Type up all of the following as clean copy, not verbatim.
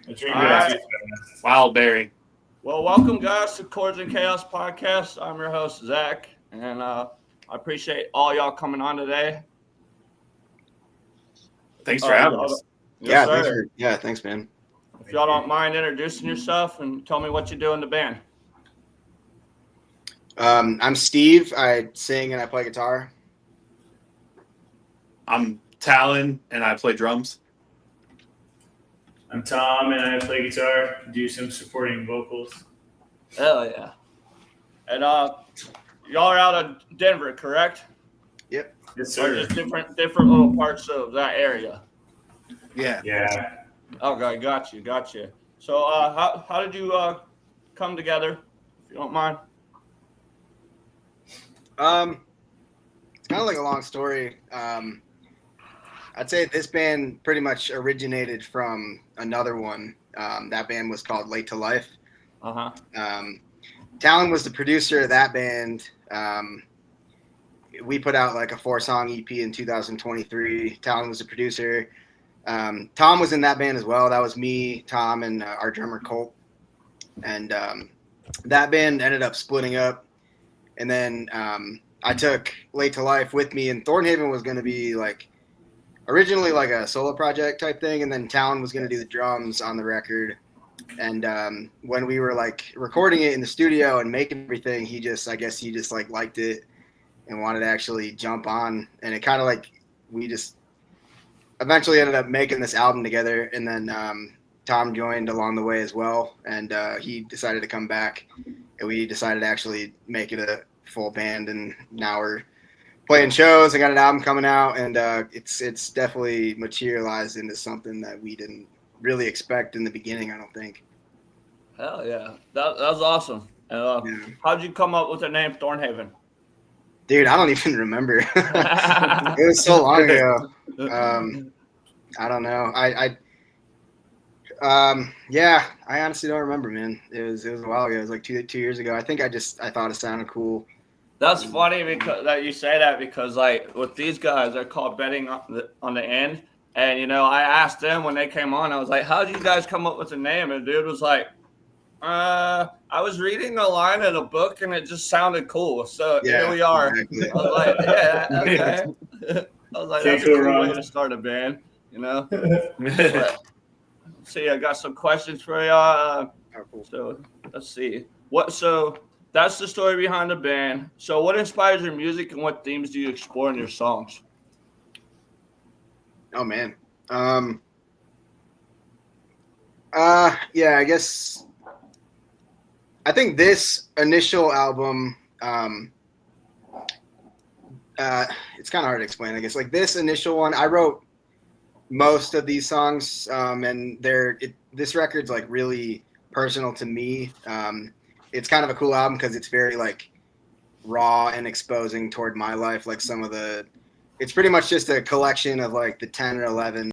All right. Wildberry. Well, welcome, guys, to Chords and Chaos podcast. I'm your host, Zach, and I appreciate all y'all coming on today. Thanks for having us. Yes, Thanks, man. If y'all don't mind introducing yourself and tell me what you do in the band. I'm Steve. I sing and I play guitar. I'm Talon, and I play drums. I'm Tom, and I play guitar, do some supporting vocals. Hell yeah. And y'all are out of Denver, correct? Yep. Yes, Or sir. just different little parts of that area? Yeah. Okay, got you. So how did you come together, if you don't mind? It's kind of like a long story. I'd say this band pretty much originated from another one. That band was called Late to Life. Talon was the producer of that band. We put out like a 4-song EP in 2023. Talon was the producer. Tom was in that band as well. That was me, Tom, and our drummer Colt. And that band ended up splitting up. And then I took Late to Life with me, and Thorn Haven was going to be like originally like a solo project type thing, and then Talon was going to do the drums on the record. And when we were like recording it in the studio and making everything, he just like liked it and wanted to actually jump on. And it kind of like we just eventually ended up making this album together. And then Tom joined along the way as well, and he decided to come back, and we decided to actually make it a full band. And now we're playing shows. I got an album coming out, and it's definitely materialized into something that we didn't really expect in the beginning, I don't think. Hell yeah. That was awesome. How'd you come up with the name Thorn Haven? Dude, I don't even remember. It was so long ago. I don't know. I honestly don't remember, man. It was a while ago. It was like two years ago. I think I thought it sounded cool. That's funny because that you say that, because like with these guys, they're called betting on the end. And I asked them when they came on, I was like, "How did you guys come up with the name?" And the dude was like, "I was reading a line in a book and it just sounded cool, so here we are." Exactly. I was like, "Yeah, okay." I was like, "That's a cool way to start a band," But, see, I got some questions for y'all. So let's see. So that's the story behind the band. So what inspires your music, and what themes do you explore in your songs? Oh man. I guess I think this initial album, it's kind of hard to explain, I guess. Like this initial one, I wrote most of these songs, and this record's like really personal to me. It's kind of a cool album because it's very like raw and exposing toward my life. Like it's pretty much just a collection of like the 10 or 11,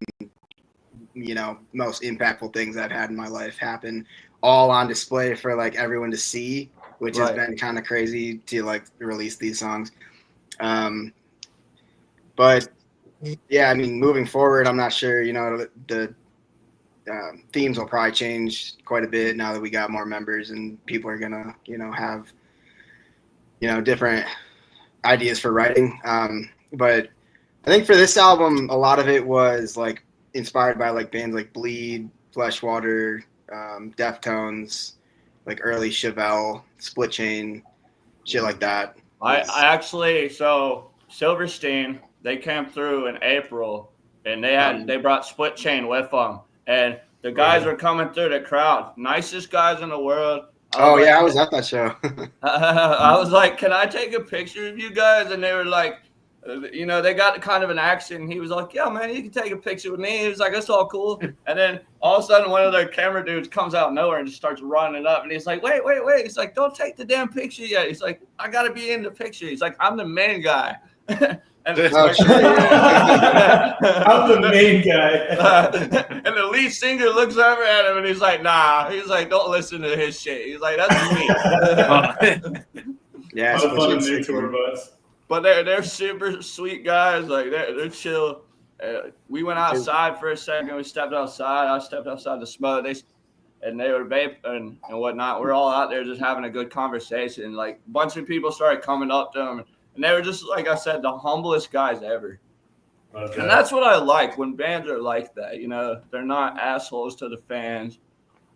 most impactful things I've had in my life happen, all on display for like everyone to see, which has been kind of crazy to like release these songs. But yeah, I mean, moving forward, I'm not sure, the themes will probably change quite a bit now that we got more members and people are gonna, have, different ideas for writing. But I think for this album, a lot of it was like inspired by like bands like Bleed, Fleshwater, Deftones, like early Chevelle, Split Chain, shit like that. I actually, so Silverstein, they came through in April, and they brought Split Chain with them, and the guys were coming through the crowd, nicest guys in the world. I was at that show. I was like, "Can I take a picture of you guys?" And they were like, they got kind of an accent. And he was like, "Yeah, man, you can take a picture with me." He was like, "That's all cool." And then all of a sudden, one of their camera dudes comes out of nowhere and just starts running up. And he's like, "Wait." He's like, "Don't take the damn picture yet." He's like, "I got to be in the picture." He's like, "I'm the main guy." And I'm the main guy. And the lead singer looks over at him and he's like, "Nah." He's like, "Don't listen to his shit." He's like, "That's me." Yeah, it's fun on their tour bus. But they're super sweet guys. Like they're chill. We went outside for a second. We stepped outside. I stepped outside to smoke. And they were vaping and whatnot. We're all out there just having a good conversation. Like a bunch of people started coming up to them, and they were just, like I said, the humblest guys ever. Okay. And that's what I like when bands are like that. You know, they're not assholes to the fans.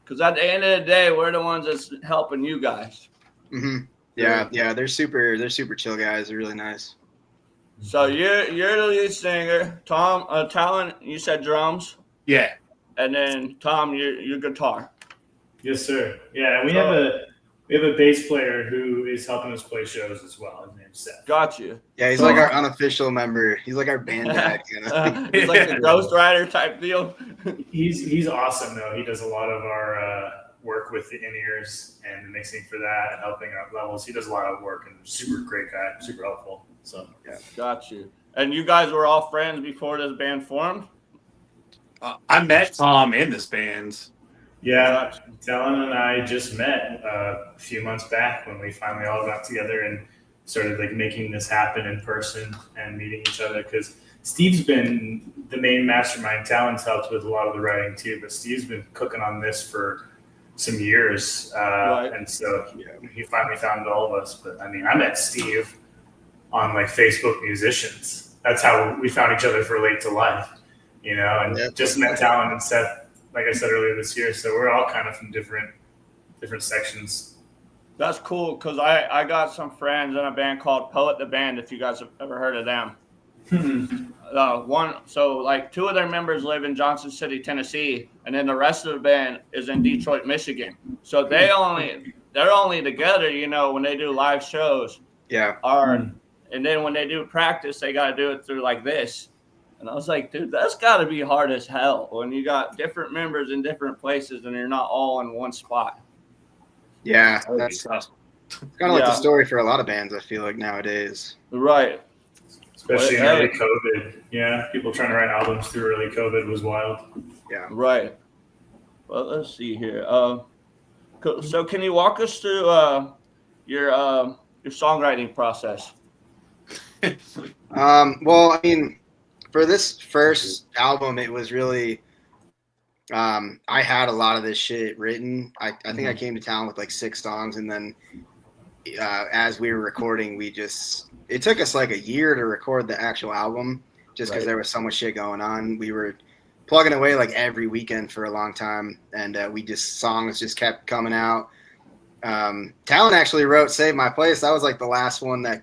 Because at the end of the day, we're the ones that's helping you guys. Mm-hmm. Yeah, they're super chill guys. They're really nice. So you're the lead singer, Tom. Talon, you said drums, Yeah. and then Tom, your guitar. Yes, sir. Yeah, and we have a bass player who is helping us play shows as well. His name's Seth. Got you. Yeah, he's like our unofficial member. He's like our band dad. You know? He's like the Ghost Rider type deal. He's awesome though. He does a lot of our work with the in-ears and the mixing for that and helping out levels. He does a lot of work and super great guy, super helpful. So yeah. Got you. And you guys were all friends before this band formed? I met Tom in this band. Yeah, Talon and I just met a few months back when we finally all got together and started like making this happen in person and meeting each other. Because Steve's been the main mastermind. Talon's helped with a lot of the writing too, but Steve's been cooking on this for some years, and so he finally found all of us. But I mean, I met Steve on like Facebook Musicians. That's how we found each other for Late to Life, you know, and just met Talon and Seth, like I said earlier this year. So we're all kind of from different sections. That's cool because I got some friends in a band called Poet the Band, if you guys have ever heard of them. Two of their members live in Johnson City, Tennessee, and then the rest of the band is in Detroit, Michigan. So they're only together, you know, when they do live shows. Yeah. And then when they do practice, they got to do it through like this. And I was like, dude, that's got to be hard as hell when you got different members in different places and you're not all in one spot. Yeah, that's kind of like the story for a lot of bands, I feel like, nowadays. Right. Especially in early COVID. Yeah, people trying to write albums through early COVID was wild. Yeah. Right. Well, let's see here. So can you walk us through your songwriting process? Well, I mean, for this first album, it was really I had a lot of this shit written. I think I came to town with like 6 songs, and then as we were recording, it took us like a year to record the actual album just because there was so much shit going on. We were plugging away like every weekend for a long time, and songs just kept coming out. Talon actually wrote Save My Place. That was like the last one that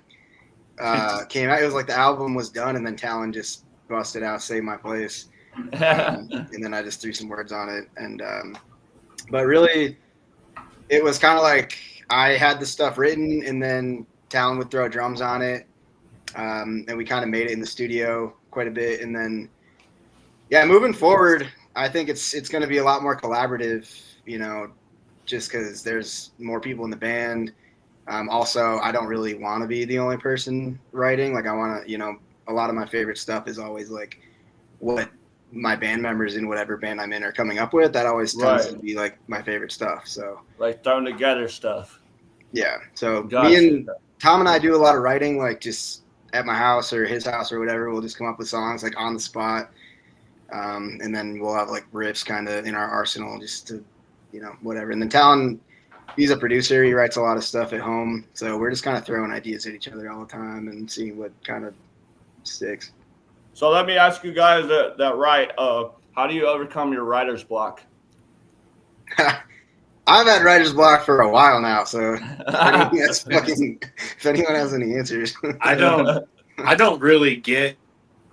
came out. It was like the album was done, and then Talon just busted out Save My Place. And then I just threw some words on it. And but really, it was kind of like I had the stuff written, and then Talon would throw drums on it. And we kind of made it in the studio quite a bit. And then, moving forward, I think it's going to be a lot more collaborative, you know, just because there's more people in the band. Also, I don't really want to be the only person writing. Like, I want to, you know, a lot of my favorite stuff is always like what my band members in whatever band I'm in are coming up with. That always tends to be like my favorite stuff. So like thrown together stuff. Yeah. So me and Tom and I do a lot of writing, like just at my house or his house or whatever. We'll just come up with songs like on the spot. And then we'll have like riffs kind of in our arsenal just to, you know, whatever. And then Talon, he's a producer. He writes a lot of stuff at home. So we're just kind of throwing ideas at each other all the time and seeing what kind of sticks. So let me ask you guys that write, how do you overcome your writer's block? I've had writer's block for a while now, so if anyone has any answers. I don't really get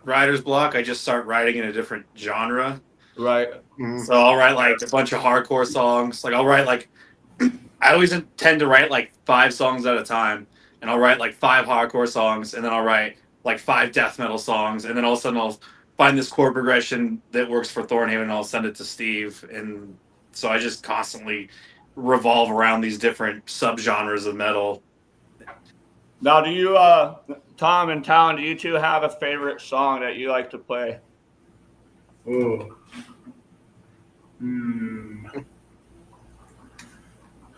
writer's block. I just start writing in a different genre. Right. Mm-hmm. So I'll write like a bunch of hardcore songs. Like I'll write like, I always tend to write like 5 songs at a time, and I'll write like 5 hardcore songs, and then I'll write like 5 death metal songs, and then all of a sudden I'll find this chord progression that works for Thorn Haven, and I'll send it to Steve. And so I just constantly revolve around these different subgenres of metal. Now, do you, Tom and Talon, do you two have a favorite song that you like to play? Ooh.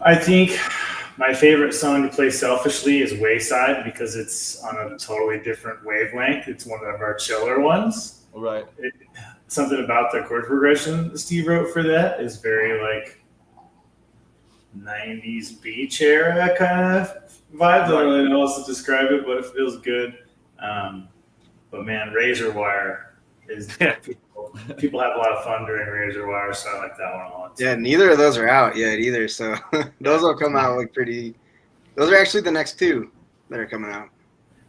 I think my favorite song to play selfishly is Wayside because it's on a totally different wavelength. It's one of our chiller ones. Right. Something about the chord progression Steve wrote for that is very like 90s beach era kind of vibe. I don't really know how else to describe it, but it feels good. But man, Razor Wire is people have a lot of fun during Razor Wire, so I like that one a lot too. Yeah, neither of those are out yet either, so those will come out like pretty. Those are actually the next two that are coming out.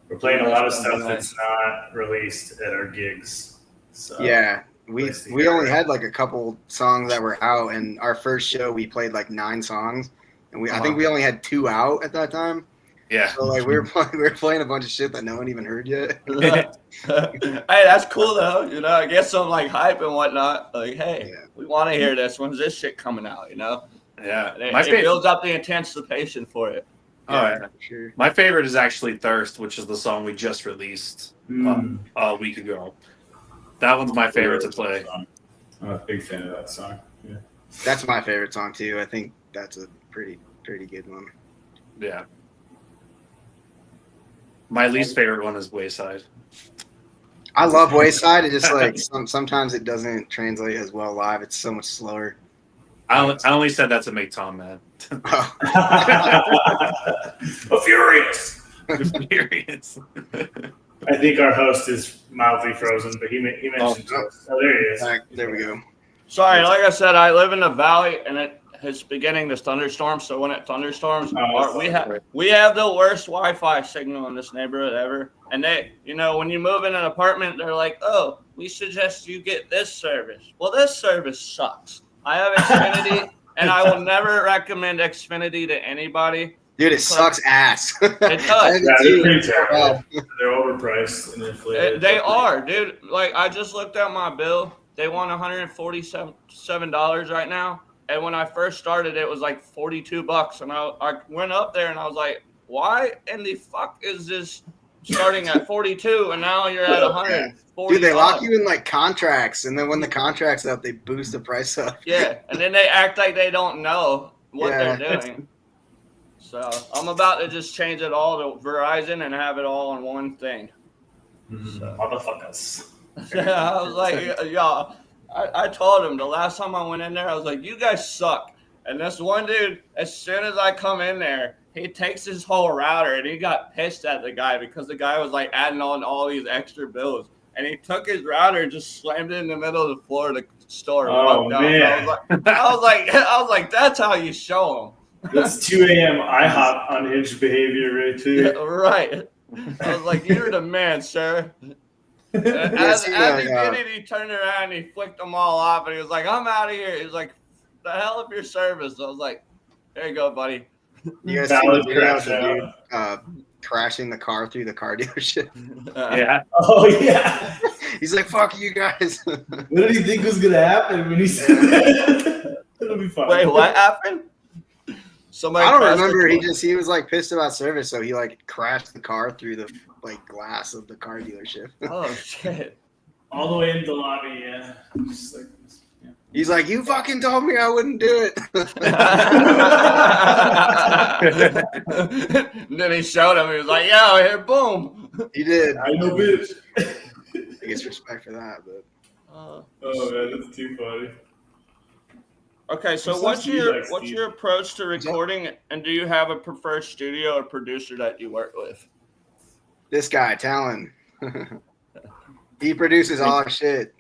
We're playing a lot of stuff that's not released at our gigs. So yeah, we only had like a couple songs that were out, and our first show we played like 9 songs, and I think we only had 2 out at that time. Yeah. So like we were playing a bunch of shit that no one even heard yet. Hey, that's cool though. You know, I guess some like hype and whatnot. Like, hey, we want to hear this. When's this shit coming out? You know? Yeah. It builds up the anticipation for it. Yeah, sure. My favorite is actually Thirst, which is the song we just released a week ago. That one's my favorite to play. I'm a big fan of that song. Yeah. That's my favorite song too. I think that's a pretty good one. Yeah. My least favorite one is Wayside. I love Wayside. It just like sometimes it doesn't translate as well live. It's so much slower. I only said that to make Tom mad. Furious. Furious. I think our host is mildly frozen, but he mentioned. Oh, there he is. There we go. Sorry, like I said, I live in the valley, and it's beginning to thunderstorm. So when it thunderstorms, we have the worst Wi-Fi signal in this neighborhood ever. And they, you know, when you move in an apartment, they're like, "Oh, we suggest you get this service." Well, this service sucks. I have Xfinity, and I will never recommend Xfinity to anybody. Dude, it sucks ass. It does. Yeah, they're pretty terrible. They're overpriced and inflated. They are, dude. Like, I just looked at my bill. They want $147 right now. And when I first started, it was like $42. And I went up there and I was like, why in the fuck is this starting at 42 and now you're at 140? Dude, they lock you in like contracts, and then when the contract's up, they boost the price up. Yeah, and then they act like they don't know what they're doing. So I'm about to just change it all to Verizon and have it all in one thing. So. Motherfuckers. I was like, y'all, I told him the last time I went in there, I was like, you guys suck. And this one dude, as soon as I come in there, he takes his whole router and he got pissed at the guy because the guy was like adding on all these extra bills. And he took his router and just slammed it in the middle of the floor of the store. Oh, man. I was like, that's how you show them. That's 2 a.m. IHOP unhinged behavior right there. Yeah, right. I was like, you're the man, sir. As he did it, he turned around and he flicked them all off and he was like, I'm out of here. He was like, the hell of your service. I was like, there you go, buddy. You guys see the video of the dude crashing the car through the car dealership? Yeah. Oh, yeah. He's like, fuck you guys. What did he think was going to happen when he said that? It'll be fine. Wait, what happened? Somebody I don't remember. He was like pissed about service, so he like crashed the car through the like glass of the car dealership. Oh shit! All the way into the lobby, yeah. Just like, yeah. He's like, you fucking told me I wouldn't do it. And then he showed him. He was like, "Yo, here, boom." He did. I know, bitch. I guess respect for that, but. Oh man, that's too funny. Okay, so what's your approach to recording, and do you have a preferred studio or producer that you work with? This guy, Talon. He produces all our shit.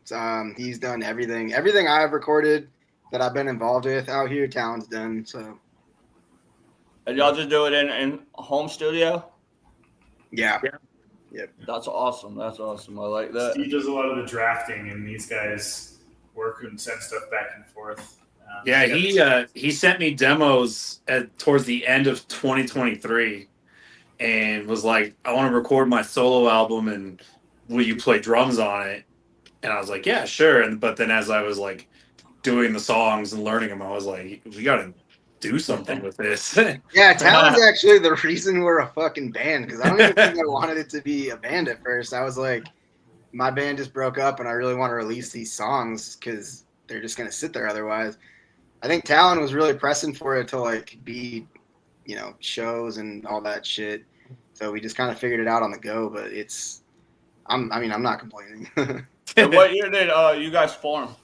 He's done everything. Everything I've recorded that I've been involved with out here, Talon's done. So. And y'all just do it in a home studio? Yeah. Yep. That's awesome. That's awesome. I like that. Steve does a lot of the drafting, and these guys work and send stuff back and forth. Yeah, he sent me demos towards the end of 2023 and was like, I want to record my solo album and will you play drums on it? And I was like, yeah, sure. But then as I was like doing the songs and learning them, I was like, we got to do something with this. Yeah, Talon's actually the reason we're a fucking band, because I don't even think I wanted it to be a band at first. I was like, my band just broke up and I really want to release these songs because they're just going to sit there otherwise. I think Talon was really pressing for it to like be, you know, shows and all that shit. So we just kind of figured it out on the go, but I'm not complaining. And what year did you guys form?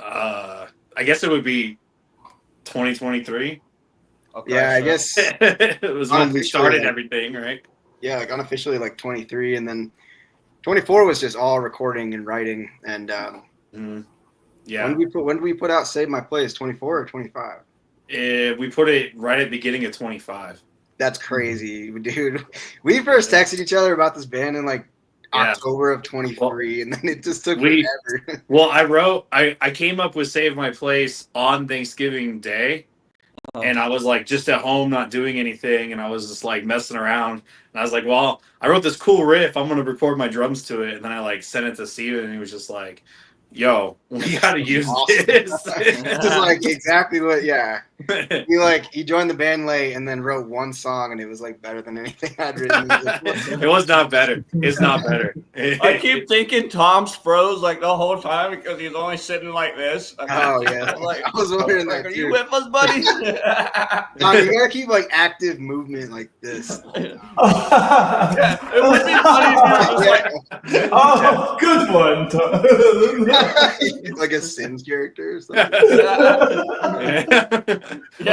I guess it would be 2023. Okay, Yeah, I so- guess. It was when we Unofficially, started like- everything, right? Yeah, like unofficially, like 23, and then 24 was just all recording and writing. And Yeah. when did we put out "Save My Place"? 24 or 25? We put it right at the beginning of 25. That's crazy, dude. We first texted each other about this band in like Yeah. October of 23, and then it just took We- forever. Well, I came up with Save My Place on Thanksgiving Day. And I was like just at home, not doing anything. And I was just like messing around. And I was like, well, I wrote this cool riff. I'm going to record my drums to it. And then I like sent it to Steven and he was just like, yo, we got to use Awesome. this. It's just like exactly what, yeah. He joined the band late and then wrote one song, and it was like better than anything I'd written. It was not better. It's not better. I keep thinking Tom's froze like the whole time because he's only sitting like this. Oh yeah, Like, I was wondering that are too. you with us, buddy? Tom, you gotta keep like active movement like this. Yeah, it would be funny if you were just like, Oh, good one. Like a Sims character or something. yeah,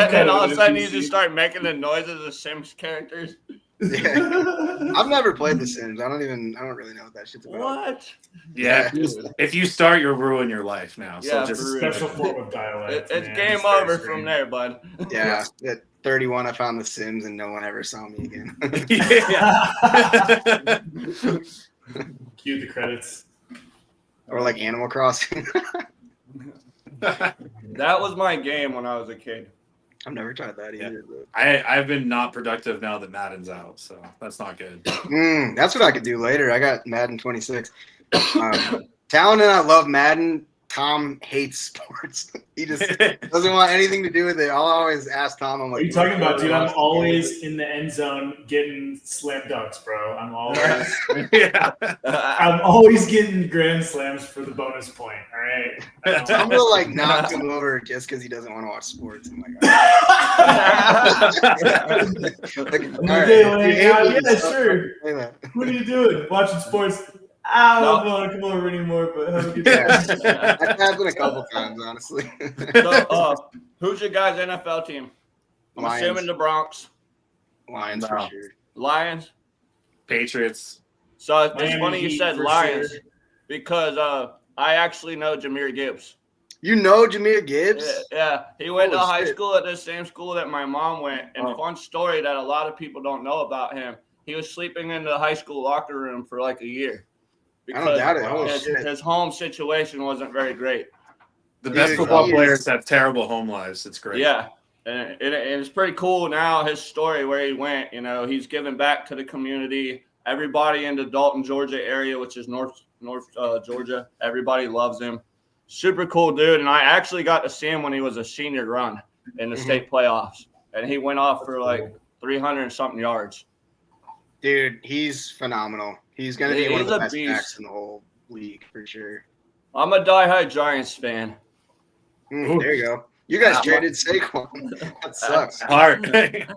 Okay, and all of a sudden you NPC. just start making the noises of Sims characters. Yeah. I've never played The Sims. I don't really know what that shit's about. What? Yeah, if you start, you'll ruin your life now. Yeah, So just for real. Special form of dialect. It's man. game It's very over strange. from there, bud. Yeah. At 31, I found The Sims, and no one ever saw me again. yeah. Cue the credits. Or like Animal Crossing. That was my game when I was a kid. I've never tried that either. But... I've been not productive now that Madden's out, so that's not good. That's what I could do later. I got Madden 26. Talon and I love Madden. Tom hates sports. He just doesn't want anything to do with it. I'll always ask Tom. I'm like, What are you talking about, dude? I'm always in the end zone getting slam dunks, bro. Yeah. I'm always getting grand slams for the bonus point. All right. Tom will like knock him over just because he doesn't want to watch sports. I'm like, like, all right, Yeah, sure. say that. What are you doing? Watching sports? I don't No. want to come over anymore, but have a good Yeah. time. That's happened a couple times, honestly. So, who's your guys' NFL team? I'm Lions. assuming the Bronx. Lions for No. sure. Lions. Patriots. So it's Miami funny you Heat said for Lions sure. because I actually know Jameer Gibbs. You know Jameer Gibbs? Yeah. He went to Holy high shit. school at the same school that my mom went. And Oh. fun story that a lot of people don't know about him. He was sleeping in the high school locker room for like a year. I don't doubt it. Holy his, shit. his home situation wasn't very great. The Dude, best football he is- players have terrible home lives. It's great. Yeah. And it's pretty cool now, his story where he went. You know, he's giving back to the community. Everybody in the Dalton, Georgia area, which is North Georgia, everybody loves him. Super cool dude. And I actually got to see him when he was a senior run in the state playoffs. And he went off for like 300 and something yards. Dude, he's phenomenal. He's going to be one of He's the a best beast. backs in the whole league for sure. I'm a diehard Giants fan. There you go. You guys traded Saquon. That sucks. Hard. Hey,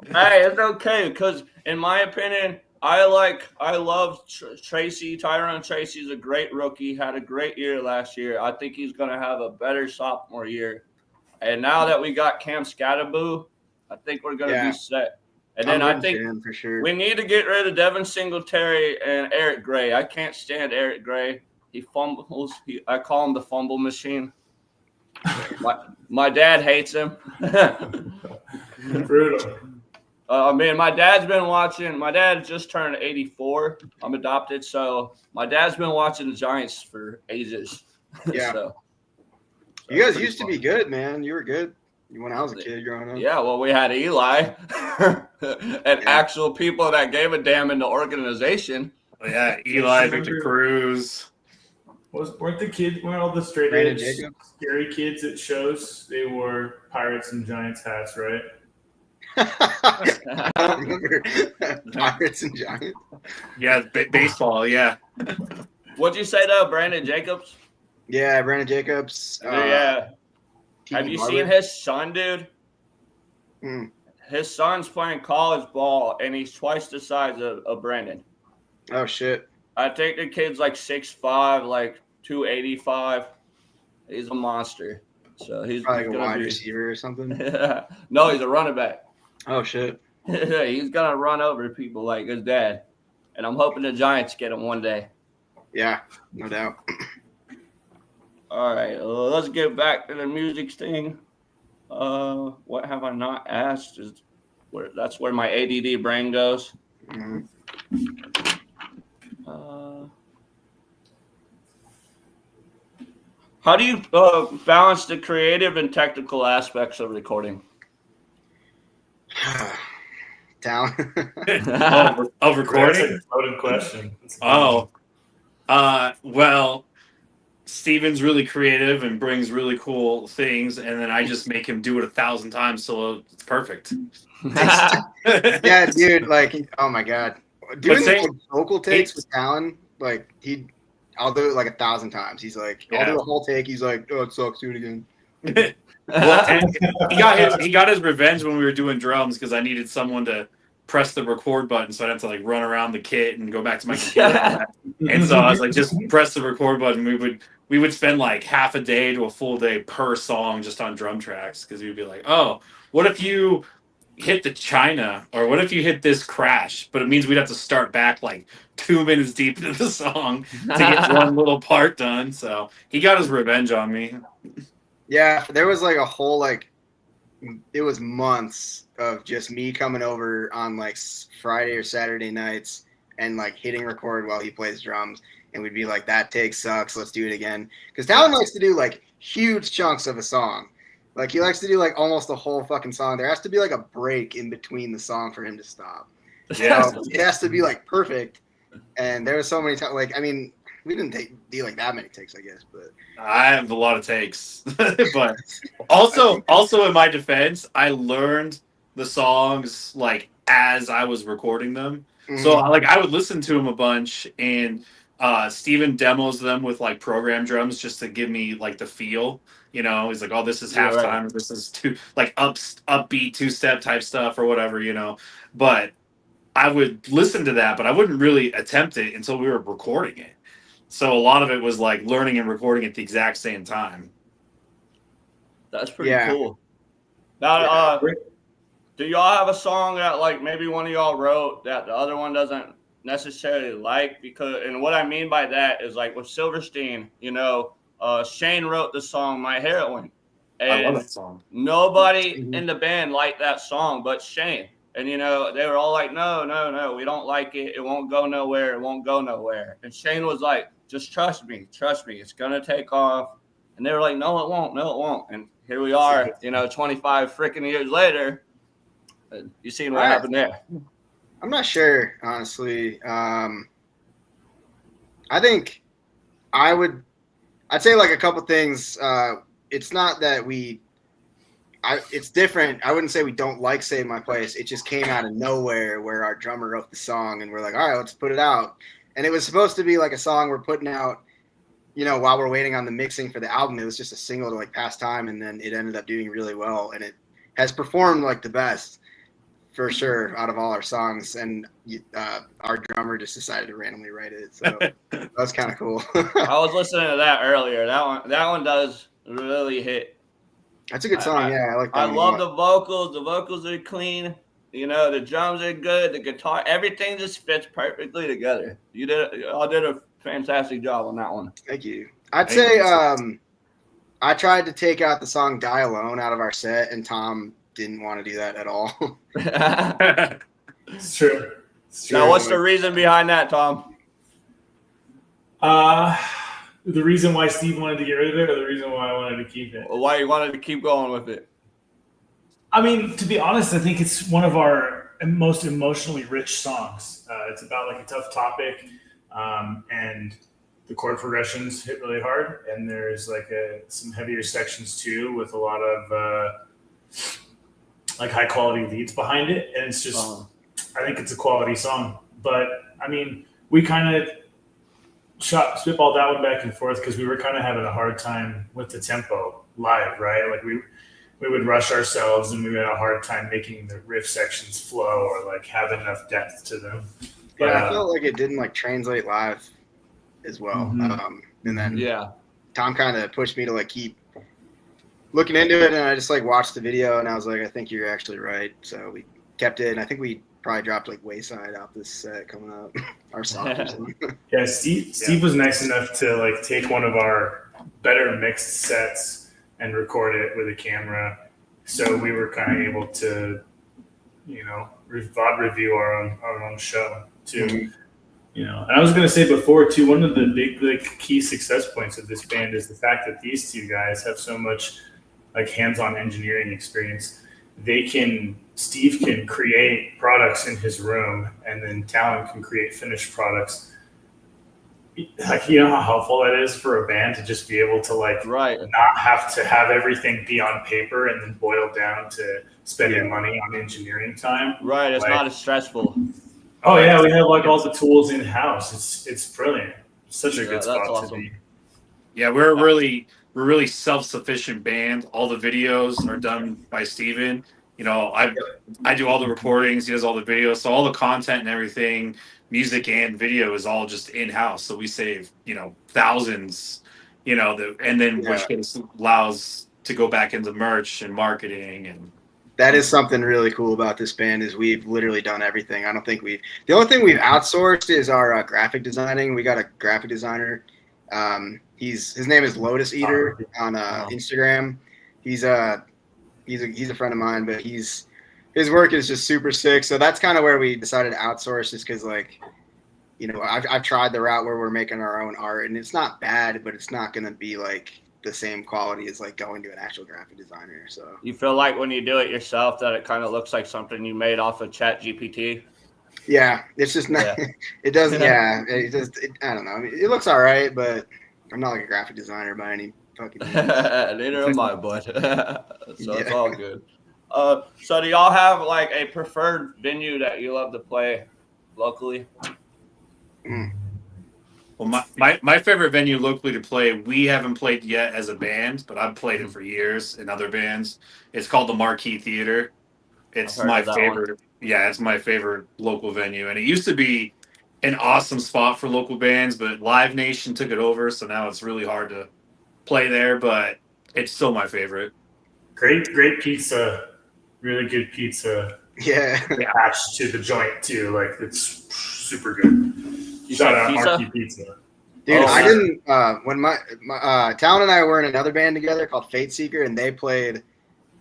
it's okay because in my opinion, I love Tracy. Tyrone Tracy's a great rookie. Had a great year last year. I think he's going to have a better sophomore year. And now that we got Cam Scatterboo, I think we're going to be set. And then I think for sure. we need to get rid of Devin Singletary and Eric Gray. I can't stand Eric Gray. He fumbles. I call him the fumble machine. My dad hates him. Brutal. My dad's been watching. My dad just turned 84. I'm adopted, so my dad's been watching the Giants for ages. Yeah. So, You guys pretty used to fun. be good, man. You were good when I was a kid growing up. Yeah, well, we had Eli and actual people that gave a damn in the organization. Yeah, Eli, Victor Cruz. Weren't all the straight Brandon edge Jacobs? scary kids at shows? They wore Pirates and Giants hats, right? I don't remember Pirates and Giants. Yeah, baseball. Yeah. What'd you say though, Brandon Jacobs? Yeah, Brandon Jacobs. Yeah. Tiki Have you Barber. seen his son, dude? Mm. His son's playing college ball, and he's twice the size of Brandon. Oh shit! I think the kid's like 6'5", like 285. He's a monster. So he's Probably like a gonna wide be receiver or something. No, he's a running back. Oh shit. He's gonna run over people like his dad. And I'm hoping the Giants get him one day. Yeah, no doubt. All right, let's get back to the music thing. What have I not asked? That's where my ADD brain goes. Mhm. How do you balance the creative and technical aspects of recording? Talent. Of recording? That's a loaded question. Well, Steven's really creative and brings really cool things, and then I just make him do it 1,000 times, so it's perfect. Yeah, dude. Like, oh my god, doing say- like vocal takes with Talon, like I'll do it like 1,000 times. He's like, I'll do a whole take. He's like, oh, it sucks. Do it again. Well, and he got his revenge when we were doing drums because I needed someone to press the record button, so I'd have to like run around the kit and go back to my computer. And so I was like, just press the record button. We would spend like half a day to a full day per song just on drum tracks because we'd be like, oh, what if you hit the China, or what if you hit this crash? But it means we'd have to start back like 2 minutes deep into the song to get one little part done. So he got his revenge on me. Yeah, there was like a whole like, it was months of just me coming over on like Friday or Saturday nights and like hitting record while he plays drums, and we'd be like, that take sucks, let's do it again. Because Talon likes to do like huge chunks of a song. Like he likes to do like almost the whole fucking song. There has to be like a break in between the song for him to stop. Yeah. So it has to be like perfect. And there were so many times, like, I mean, we didn't do like that many takes, I guess, but I have a lot of takes. But also in my defense, I learned the songs like as I was recording them. So like I would listen to them a bunch, and Steven demos them with like program drums just to give me like the feel. You know, he's like, oh, this is halftime, or this is upbeat 2-step type stuff or whatever, you know. But I would listen to that, but I wouldn't really attempt it until we were recording it. So a lot of it was like learning and recording at the exact same time. That's pretty cool. Now, do y'all have a song that like maybe one of y'all wrote that the other one doesn't necessarily like? Because, and what I mean by that is like with Silverstein, you know, Shane wrote the song "My Heroine," and I love that song. Nobody in the band liked that song but Shane. And, you know, they were all like, no, we don't like it. It won't go nowhere. It won't go nowhere. And Shane was like, just trust me. It's going to take off. And they were like, no, it won't. And here we are, you know, 25 freaking years later. You seen what happened there. I'm not sure, honestly. I think I'd say like a couple things. It's not that it's different. I wouldn't say we don't like Save My Place. It just came out of nowhere where our drummer wrote the song and we're like, all right, let's put it out. And it was supposed to be like a song we're putting out, you know, while we're waiting on the mixing for the album. It was just a single to like pass time, and then it ended up doing really well, and it has performed like the best for sure out of all our songs. And our drummer just decided to randomly write it, so that was kind of cool. I was listening to that earlier. That one does really hit. That's a good song. I like that. I love the vocals. The vocals are clean. You know, the drums are good. The guitar, everything just fits perfectly together. Y'all did a fantastic job on that one. Thank you. I'd say I tried to take out the song "Die Alone" out of our set, and Tom didn't want to do that at all. It's true. Now, what's the reason behind that, Tom? The reason why Steve wanted to get rid of it, or the reason why I wanted to keep it? Why you wanted to keep going with it? I mean, to be honest, I think it's one of our most emotionally rich songs. It's about like a tough topic, and the chord progressions hit really hard. And there's like some heavier sections too, with a lot of like high quality leads behind it. And it's just, I think it's a quality song. But I mean, we kind of spitballed that one back and forth because we were kind of having a hard time with the tempo live, right? Like we would rush ourselves, and we had a hard time making the riff sections flow or like have enough depth to them. But I felt like it didn't like translate live as well. And then Tom kind of pushed me to like keep looking into it, and I just like watched the video, and I was like, I think you're actually right. So we kept it, and I think we probably dropped like Wayside off this set coming up, our song or something. Yeah, Steve was nice enough to like take one of our better mixed sets and record it with a camera, so we were kind of able to, you know, review our own show too. You know, and I was going to say before too, one of the big like key success points of this band is the fact that these two guys have so much like hands-on engineering experience. Steve can create products in his room, and then Talon can create finished products. Like, you know how helpful that is for a band to just be able to like not have to have everything be on paper and then boil down to spending money on engineering time. Right, it's like, not as stressful. Oh yeah, we have like all the tools in house. It's brilliant. It's such a good spot to be. Yeah, we're a really self-sufficient band. All the videos are done by Steven. You know, I do all the recordings, he does all the videos, so all the content and everything, music and video, is all just in-house. So we save, you know, thousands, you know, which allows to go back into merch and marketing. And that is something really cool about this band, is we've literally done everything. I don't think the only thing we've outsourced is our graphic designing. We got a graphic designer. His name is Lotus Eater on Instagram. He's a friend of mine, but his work is just super sick. So that's kind of where we decided to outsource, just because, like, you know, I've tried the route where we're making our own art, and it's not bad, but it's not going to be like the same quality as like going to an actual graphic designer. So you feel like when you do it yourself that it kind of looks like something you made off of ChatGPT? Yeah, it's just not. Yeah. It doesn't. Yeah, I don't know. It looks all right, but I'm not like a graphic designer by any fucking means. Neither am I, bud. So it's all good. So do y'all have like a preferred venue that you love to play locally? Well, my favorite venue locally to play, we haven't played yet as a band, but I've played it for years in other bands. It's called the Marquee Theater. It's my favorite. Yeah, it's my favorite local venue, and it used to be an awesome spot for local bands, but Live Nation took it over, so now it's really hard to play there, but it's still my favorite. Great pizza, really good pizza. Yeah, attached to the joint too. Like, it's super good. Shout out Marquee Pizza. Dude, I didn't. When my Talon and I were in another band together called Fate Seeker, and they played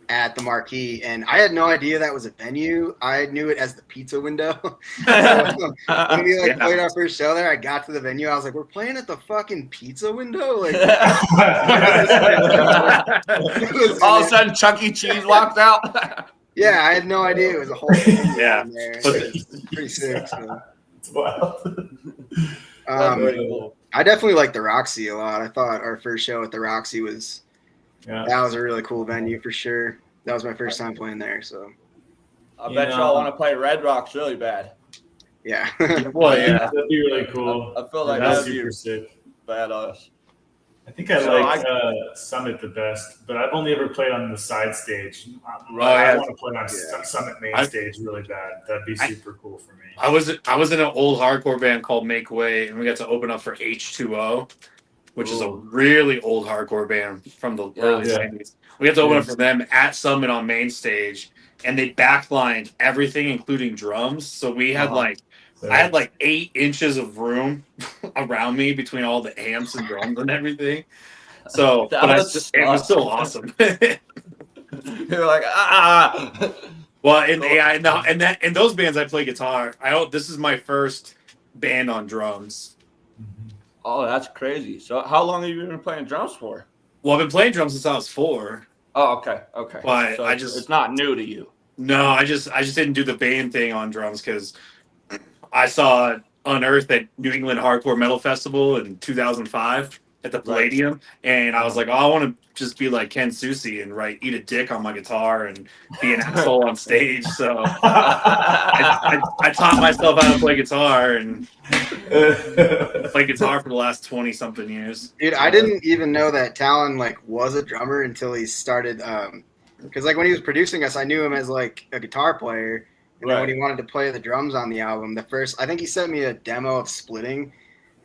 at the Marquee, and I had no idea that was a venue. I knew it as the pizza window. So when we played our first show there, I got to the venue. I was like, "We're playing at the fucking pizza window!" Like, all of a sudden, Chuck E. Cheese walked out. Yeah, I had no idea it was a whole thing in there. It's pretty sick. So. It's wild. I definitely like the Roxy a lot. I thought our first show at the Roxy was that was a really cool venue for sure. That was my first time playing there, so I bet y'all want to play Red Rocks really bad. Yeah. Well, yeah, that'd be really cool. I feel like that's super sick. Badass. I think I like Summit the best, but I've only ever played on the side stage. I want to play on Summit main stage really bad. That'd be super cool for me. I was in an old hardcore band called Make Way, and we got to open up for H2O, which is a really old hardcore band from the early 90s. We got to open up for them at Summit on main stage, and they backlined everything, including drums. So we had I had 8 inches of room around me between all the amps and drums and everything. So, it was still awesome. You're like, Well, in those bands I play guitar. This is my first band on drums. Oh, that's crazy. So how long have you been playing drums for? Well, I've been playing drums since I was 4. Oh, okay. But so it's not new to you. No, I just didn't do the band thing on drums because I saw Unearthed at New England Hardcore Metal Festival in 2005 at the Palladium, and I was like, I want to just be like Ken Susi and eat a dick on my guitar and be an asshole on stage. So I taught myself how to play guitar and play guitar for the last 20-something years. Dude, I didn't even know that Talon was a drummer until he started. Because when he was producing us, I knew him as a guitar player. And then when he wanted to play the drums on the album, I think he sent me a demo of Splitting,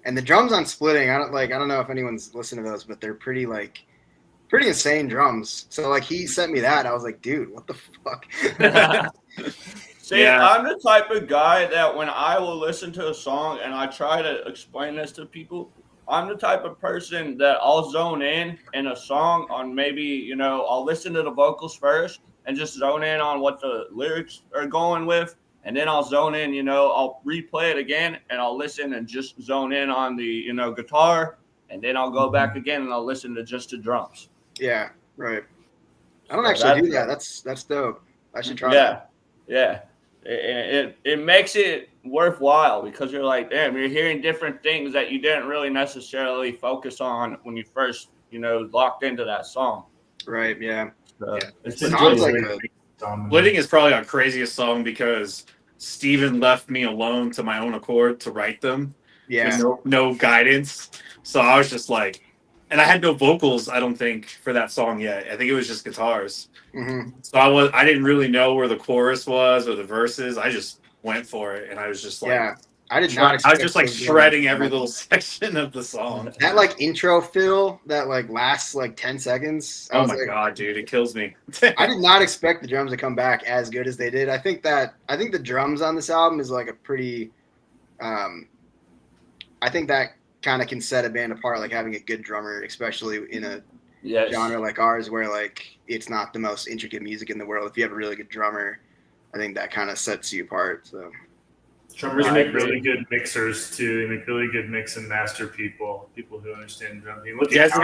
and the drums on Splitting, I don't know if anyone's listened to those, but they're pretty insane drums. So like he sent me that, and I was like, dude, what the fuck? See, I'm the type of guy that when I will listen to a song and I try to explain this to people, I'm the type of person that I'll zone in a song on maybe, I'll listen to the vocals first and just zone in on what the lyrics are going with. And then I'll zone in, I'll replay it again and I'll listen and just zone in on the, guitar. And then I'll go back again and I'll listen to just the drums. Yeah, right. I don't actually do that. That's dope. I should try that. Yeah. It makes it worthwhile because you're like, damn, you're hearing different things that you didn't really necessarily focus on when you first, locked into that song. Right. Yeah. So, Splitting is probably our craziest song because Steven left me alone to my own accord to write them. Yeah. With no guidance. So I was just like, and I had no vocals, I don't think, for that song yet. I think it was just guitars. Mm-hmm. So I didn't really know where the chorus was or the verses. I just went for it, and I was just like, I did not. I was just like shredding every little section of the song. That like intro fill that like lasts like 10 seconds. Oh my god, dude, it kills me. I did not expect the drums to come back as good as they did. I think the drums on this album is like a pretty. I think that kind of can set a band apart, like having a good drummer, especially in a genre like ours where like it's not the most intricate music in the world. If you have a really good drummer, I think that kind of sets you apart. So drummers make really good mixers too. They make really good mix and master people who understand drumming. You guys are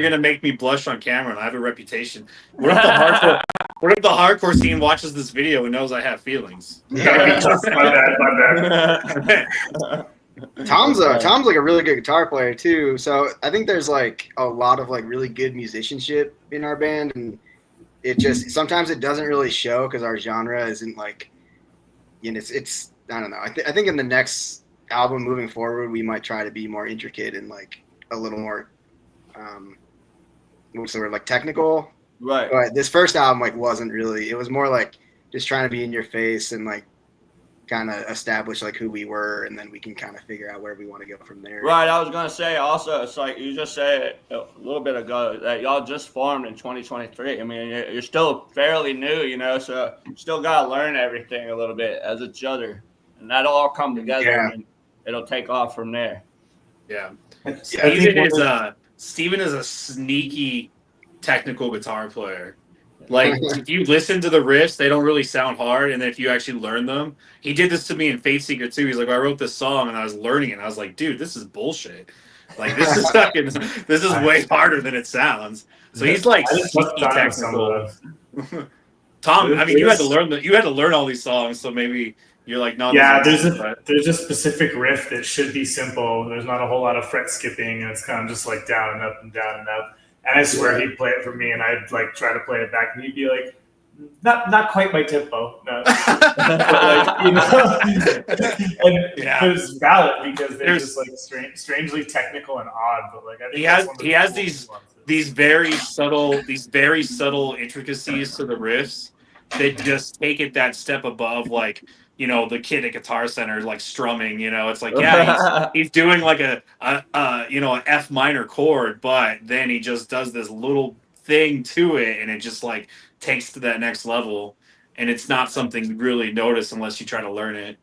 gonna make me blush on camera, and I have a reputation. What if the hardcore scene watches this video and knows I have feelings? My bad. Tom's like a really good guitar player too. So I think there's like a lot of like really good musicianship in our band, and it just sometimes it doesn't really show because our genre isn't like, it's I don't know. I think in the next album moving forward, we might try to be more intricate and like a little more, what's the word, like technical. Right. But this first album like wasn't really. It was more like just trying to be in your face and like kind of establish like who we were, and then we can kind of figure out where we want to go from there. Right. I was gonna say also, it's like you just said a little bit ago that y'all just formed in 2023. I mean, you're still fairly new, so you still gotta learn everything a little bit as each other, and that'll all come together and it'll take off from there. Yeah. Yeah. Steven is a sneaky technical guitar player. Like, if you listen to the riffs, they don't really sound hard, and then if you actually learn them, he did this to me in Fate Seeker too. He's like, I wrote this song, and I was learning it, and I was like, dude, this is bullshit. Like, this is way harder than it sounds. So he's like sneaky technical. Tom, I mean, you had to learn all these songs, so maybe you're like, no. Yeah, there's a specific riff that should be simple. There's not a whole lot of fret skipping, and it's kind of just like down and up and down and up. And I swear he'd play it for me, and I'd like try to play it back, and he'd be like, "Not quite my tempo." No. But, like, and it was valid because they're just like strangely technical and odd. But like, I think he has these very subtle intricacies to the riffs that just take it that step above, like, the kid at Guitar Center, like strumming, it's like, he's doing like an F minor chord, but then he just does this little thing to it, and it just like takes to that next level, and it's not something you really notice unless you try to learn it.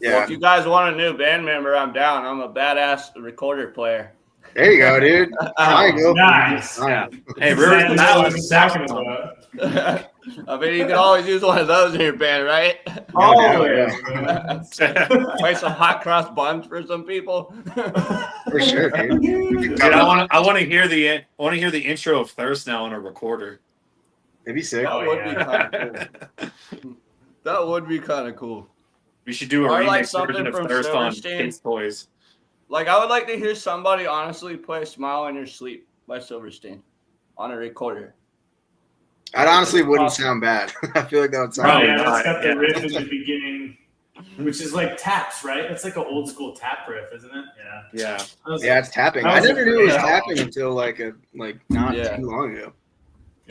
Yeah. Well, if you guys want a new band member, I'm down. I'm a badass recorder player. There you go, dude. There you go. Nice. Yeah. Hey, River, I mean, you can always use one of those in your band, right? Play some hot cross buns for some people. For sure, dude. Dude, I want to hear the intro of Thirst now on a recorder. It'd be sick. That would be kind of cool. We should do a remix version of Thirst on Kids Toys. Like, I would like to hear somebody honestly play "Smile in Your Sleep" by Silverstein on a recorder. That honestly wouldn't sound bad. I feel like that would sound bad. It's got the riff in the beginning, which is like taps, right? It's like an old school tap riff, isn't it? Yeah. Yeah, it's tapping. I never knew it was tapping until not too long ago.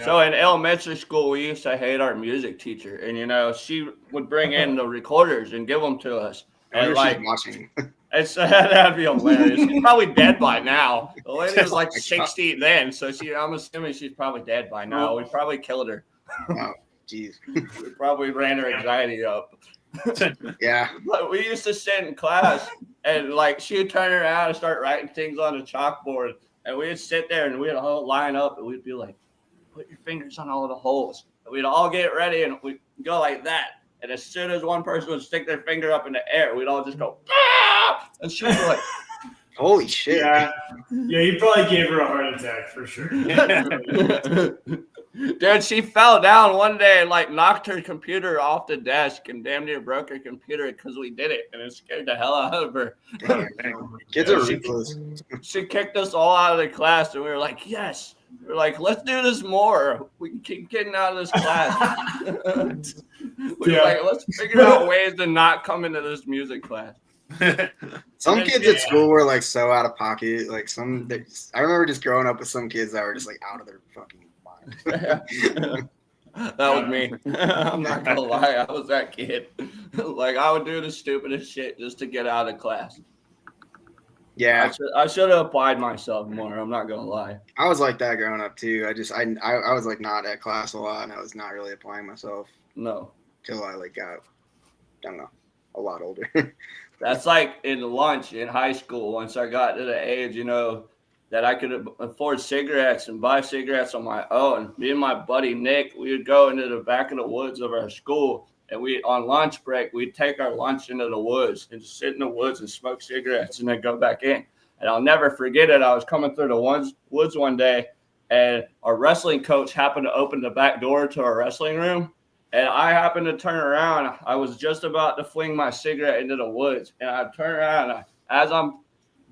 So in elementary school, we used to hate our music teacher, and she would bring in the recorders and give them to us. I And wonder if she's watching. that'd be hilarious. She's probably dead by now. The lady was like Oh my 60 then, so I'm assuming she's probably dead by now. We probably killed her. Oh, jeez. We probably ran her anxiety up. Yeah. But we used to sit in class, and like she would turn around and start writing things on the chalkboard, and we'd sit there and we'd all line up, and we'd be like, "Put your fingers on all the holes." And we'd all get ready, and we'd go like that. And as soon as one person would stick their finger up in the air, we'd all just go, "Ah!" And she was like, Holy shit. Yeah, you probably gave her a heart attack for sure. dude, she fell down one day and like knocked her computer off the desk and damn near broke her computer because we did it, and it scared the hell out of her. Kids are ruthless. She kicked us all out of the class, and we were like, yes. We're like, let's do this more. We can keep getting out of this class. We were like, let's figure out ways to not come into this music class. Some kids at school were like so out of pocket. Like I remember just growing up with some kids that were just like out of their fucking mind. That was me. I'm not gonna lie, I was that kid. Like I would do the stupidest shit just to get out of class. Yeah, I should have applied myself more. I'm not gonna lie. I was like that growing up too. I was like not at class a lot, and I was not really applying myself. No. Till I like got, I don't know, a lot older. That's like in lunch in high school. Once I got to the age, that I could afford cigarettes and buy cigarettes on my own. Me and my buddy Nick, we would go into the back of the woods of our school, and on lunch break, we'd take our lunch into the woods and just sit in the woods and smoke cigarettes and then go back in. And I'll never forget it. I was coming through the woods one day, and our wrestling coach happened to open the back door to our wrestling room. And I happened to turn around. I was just about to fling my cigarette into the woods. And I turn around. And as I'm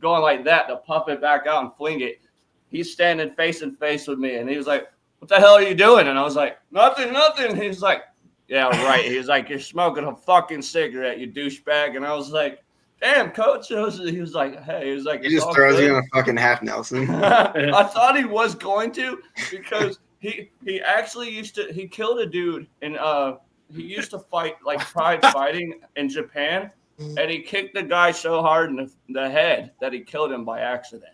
going like that to puff it back out and fling it, he's standing face and face with me. And he was like, "What the hell are you doing?" And I was like, nothing. He's like, "Yeah, right." He was like, "You're smoking a fucking cigarette, you douchebag." And I was like, "Damn, coach." He was like, "Hey," he was like, He just throws you in a fucking half Nelson. I thought he was going to, because he actually he killed a dude, and he used to fight like pride fighting in Japan, and he kicked the guy so hard in the head that he killed him by accident.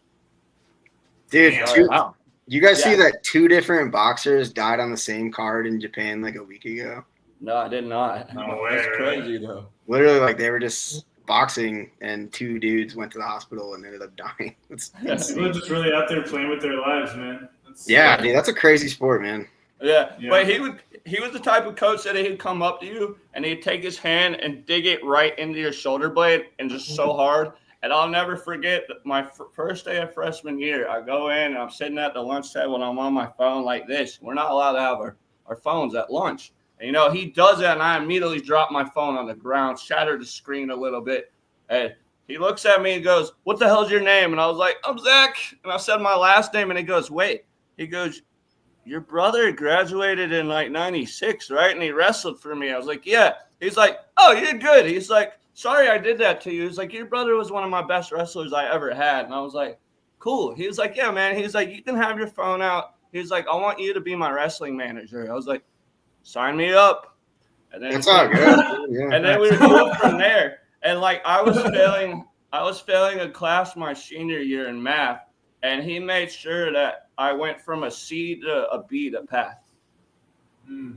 Dude, Wow. you guys see that 2 different boxers died on the same card in Japan like a week ago? No, I did not. No way, That's right? crazy though. Literally, like they were just boxing, and 2 dudes went to the hospital and ended up dying. People are just really out there playing with their lives, man. Yeah, dude, that's a crazy sport, man. Yeah, Yeah. but he was the type of coach that he'd come up to you and he'd take his hand and dig it right into your shoulder blade and just so hard. And I'll never forget that my first day of freshman year, I go in and I'm sitting at the lunch table and I'm on my phone like this. We're not allowed to have our phones at lunch. And, he does that, and I immediately drop my phone on the ground, shattered the screen a little bit. And he looks at me and goes, "What the hell's your name?" And I was like, "I'm Zach." And I said my last name, and he goes, "Wait." He goes, "Your brother graduated in like 96, right? And he wrestled for me." I was like, "Yeah." He's like, "Oh, you're good." He's like, "Sorry I did that to you." He's like, "Your brother was one of my best wrestlers I ever had." And I was like, "Cool." He was like, "Yeah, man." He's like, "You can have your phone out." He's like, "I want you to be my wrestling manager." I was like, "Sign me up." And then That's all good. Yeah. and then we were going from there. And like I was failing a class my senior year in math, and he made sure that I went from a C to a B to pass. Oh,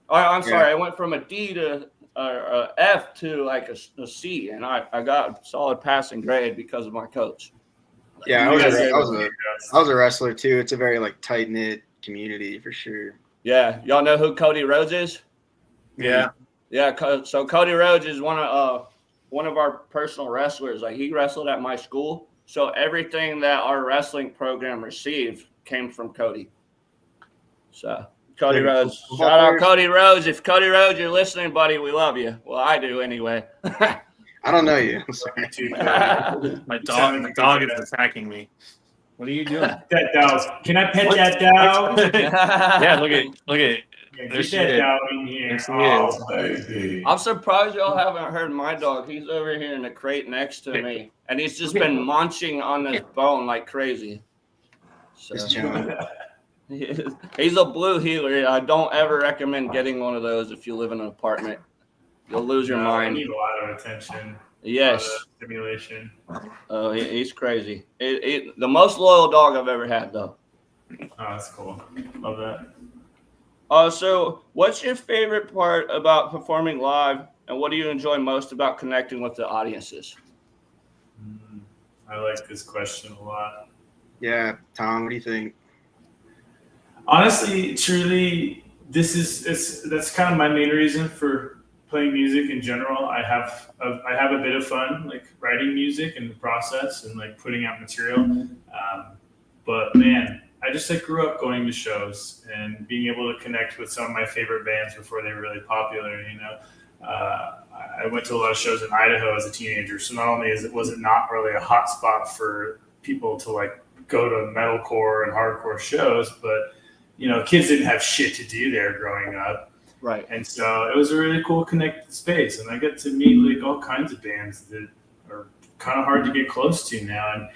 I'm sorry, I went from a D to a F to like a C, and I got a solid passing grade because of my coach. Yeah, I was a wrestler too. It's a very like tight knit community for sure. Yeah, y'all know who Cody Rhodes is? Yeah. Yeah, so Cody Rhodes is one of our personal wrestlers. Like he wrestled at my school, so everything that our wrestling program received came from Cody. So Cody Rhodes, shout out Cody Rhodes. If Cody Rhodes, you're listening, buddy, we love you. Well, I do anyway. I don't know you. I'm sorry. My dog is attacking me. What are you doing? That dog. Can I pet that dog? Yeah, look at it. Yeah, There get she that is. dog in here. There she Oh, baby. I'm surprised y'all haven't heard my dog. He's over here in the crate next to me, and he's just been munching on this bone like crazy. So. Just chilling. He's a blue healer. I don't ever recommend getting one of those if you live in an apartment. You'll lose your I mind. need a lot of attention. Yes. A lot of stimulation. Oh, he's crazy. The most loyal dog I've ever had, though. Oh, that's cool. Love that. So what's your favorite part about performing live, and what do you enjoy most about connecting with the audiences? I like this question a lot. Yeah, Tom, what do you think? Honestly, truly, that's kind of my main reason for playing music in general. I have a bit of fun like writing music and the process and like putting out material. But man, I just like grew up going to shows and being able to connect with some of my favorite bands before they were really popular. I went to a lot of shows in Idaho as a teenager, so not only was it not really a hot spot for people to like go to metalcore and hardcore shows, but kids didn't have shit to do there growing up. Right. And so it was a really cool connected space, and I got to meet like all kinds of bands that are kind of hard to get close to now. And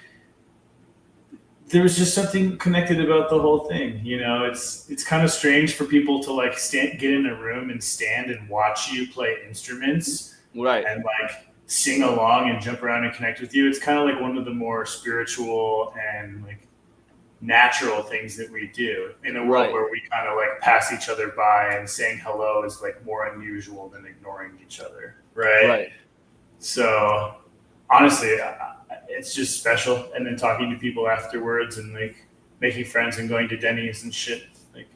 there was just something connected about the whole thing. It's kind of strange for people to like get in a room and stand and watch you play instruments, right, and like sing along and jump around and connect with you. It's kind of like one of the more spiritual and like natural things that we do in a world where we kind of like pass each other by, and saying hello is like more unusual than ignoring each other. Right. So honestly, it's just special. And then talking to people afterwards and like making friends and going to Denny's and shit. Like,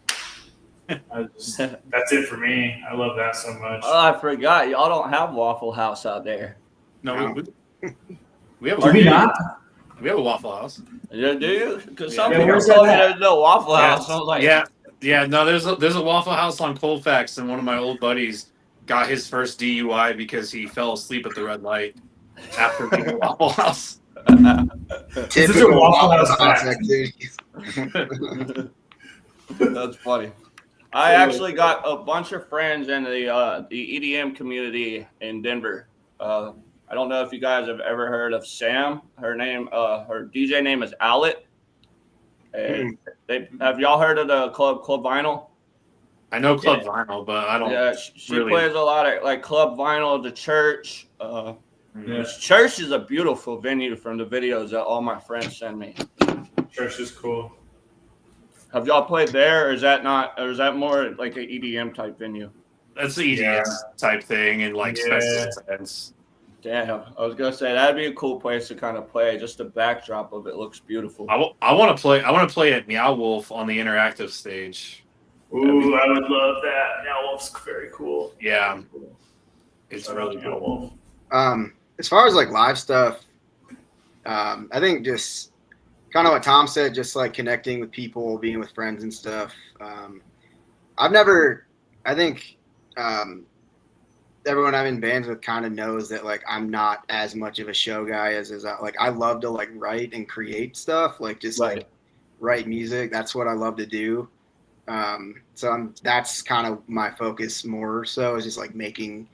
that's it for me. I love that so much. Oh, I forgot. Y'all don't have Waffle House out there. No, we have. Do we not? We have a Waffle House. Yeah, do you? Because some Yeah, people where's told me that at? there's no Waffle House. I was like, Yeah. No, there's a Waffle House on Colfax, and one of my old buddies got his first DUI because he fell asleep at the red light after being at Waffle House. Typical Waffle House activities. That's funny. I actually got a bunch of friends in the EDM community in Denver. I don't know if you guys have ever heard of Sam. Her DJ name is Owlet. And have y'all heard of the Club Vinyl? I know Club Vinyl, but I don't. Yeah, she really plays a lot of like Club Vinyl, the church. Church is a beautiful venue from the videos that all my friends send me. Church is cool. Have y'all played there, or is that not, or is that more like an EDM type venue? That's the EDM type thing, and like special events. Damn, I was gonna say that'd be a cool place to kind of play. Just the backdrop of it looks beautiful. I want to play at Meow Wolf on the interactive stage. Ooh, I would love that. Meow Wolf's very cool. Yeah, it's really cool. As far as like live stuff, I think just kind of what Tom said, just like connecting with people, being with friends and stuff. I think everyone I'm in bands with kind of knows that like I'm not as much of a show guy as like I love to like write and create stuff, like just like write music. That's what I love to do. So that's kind of my focus more so, is just like making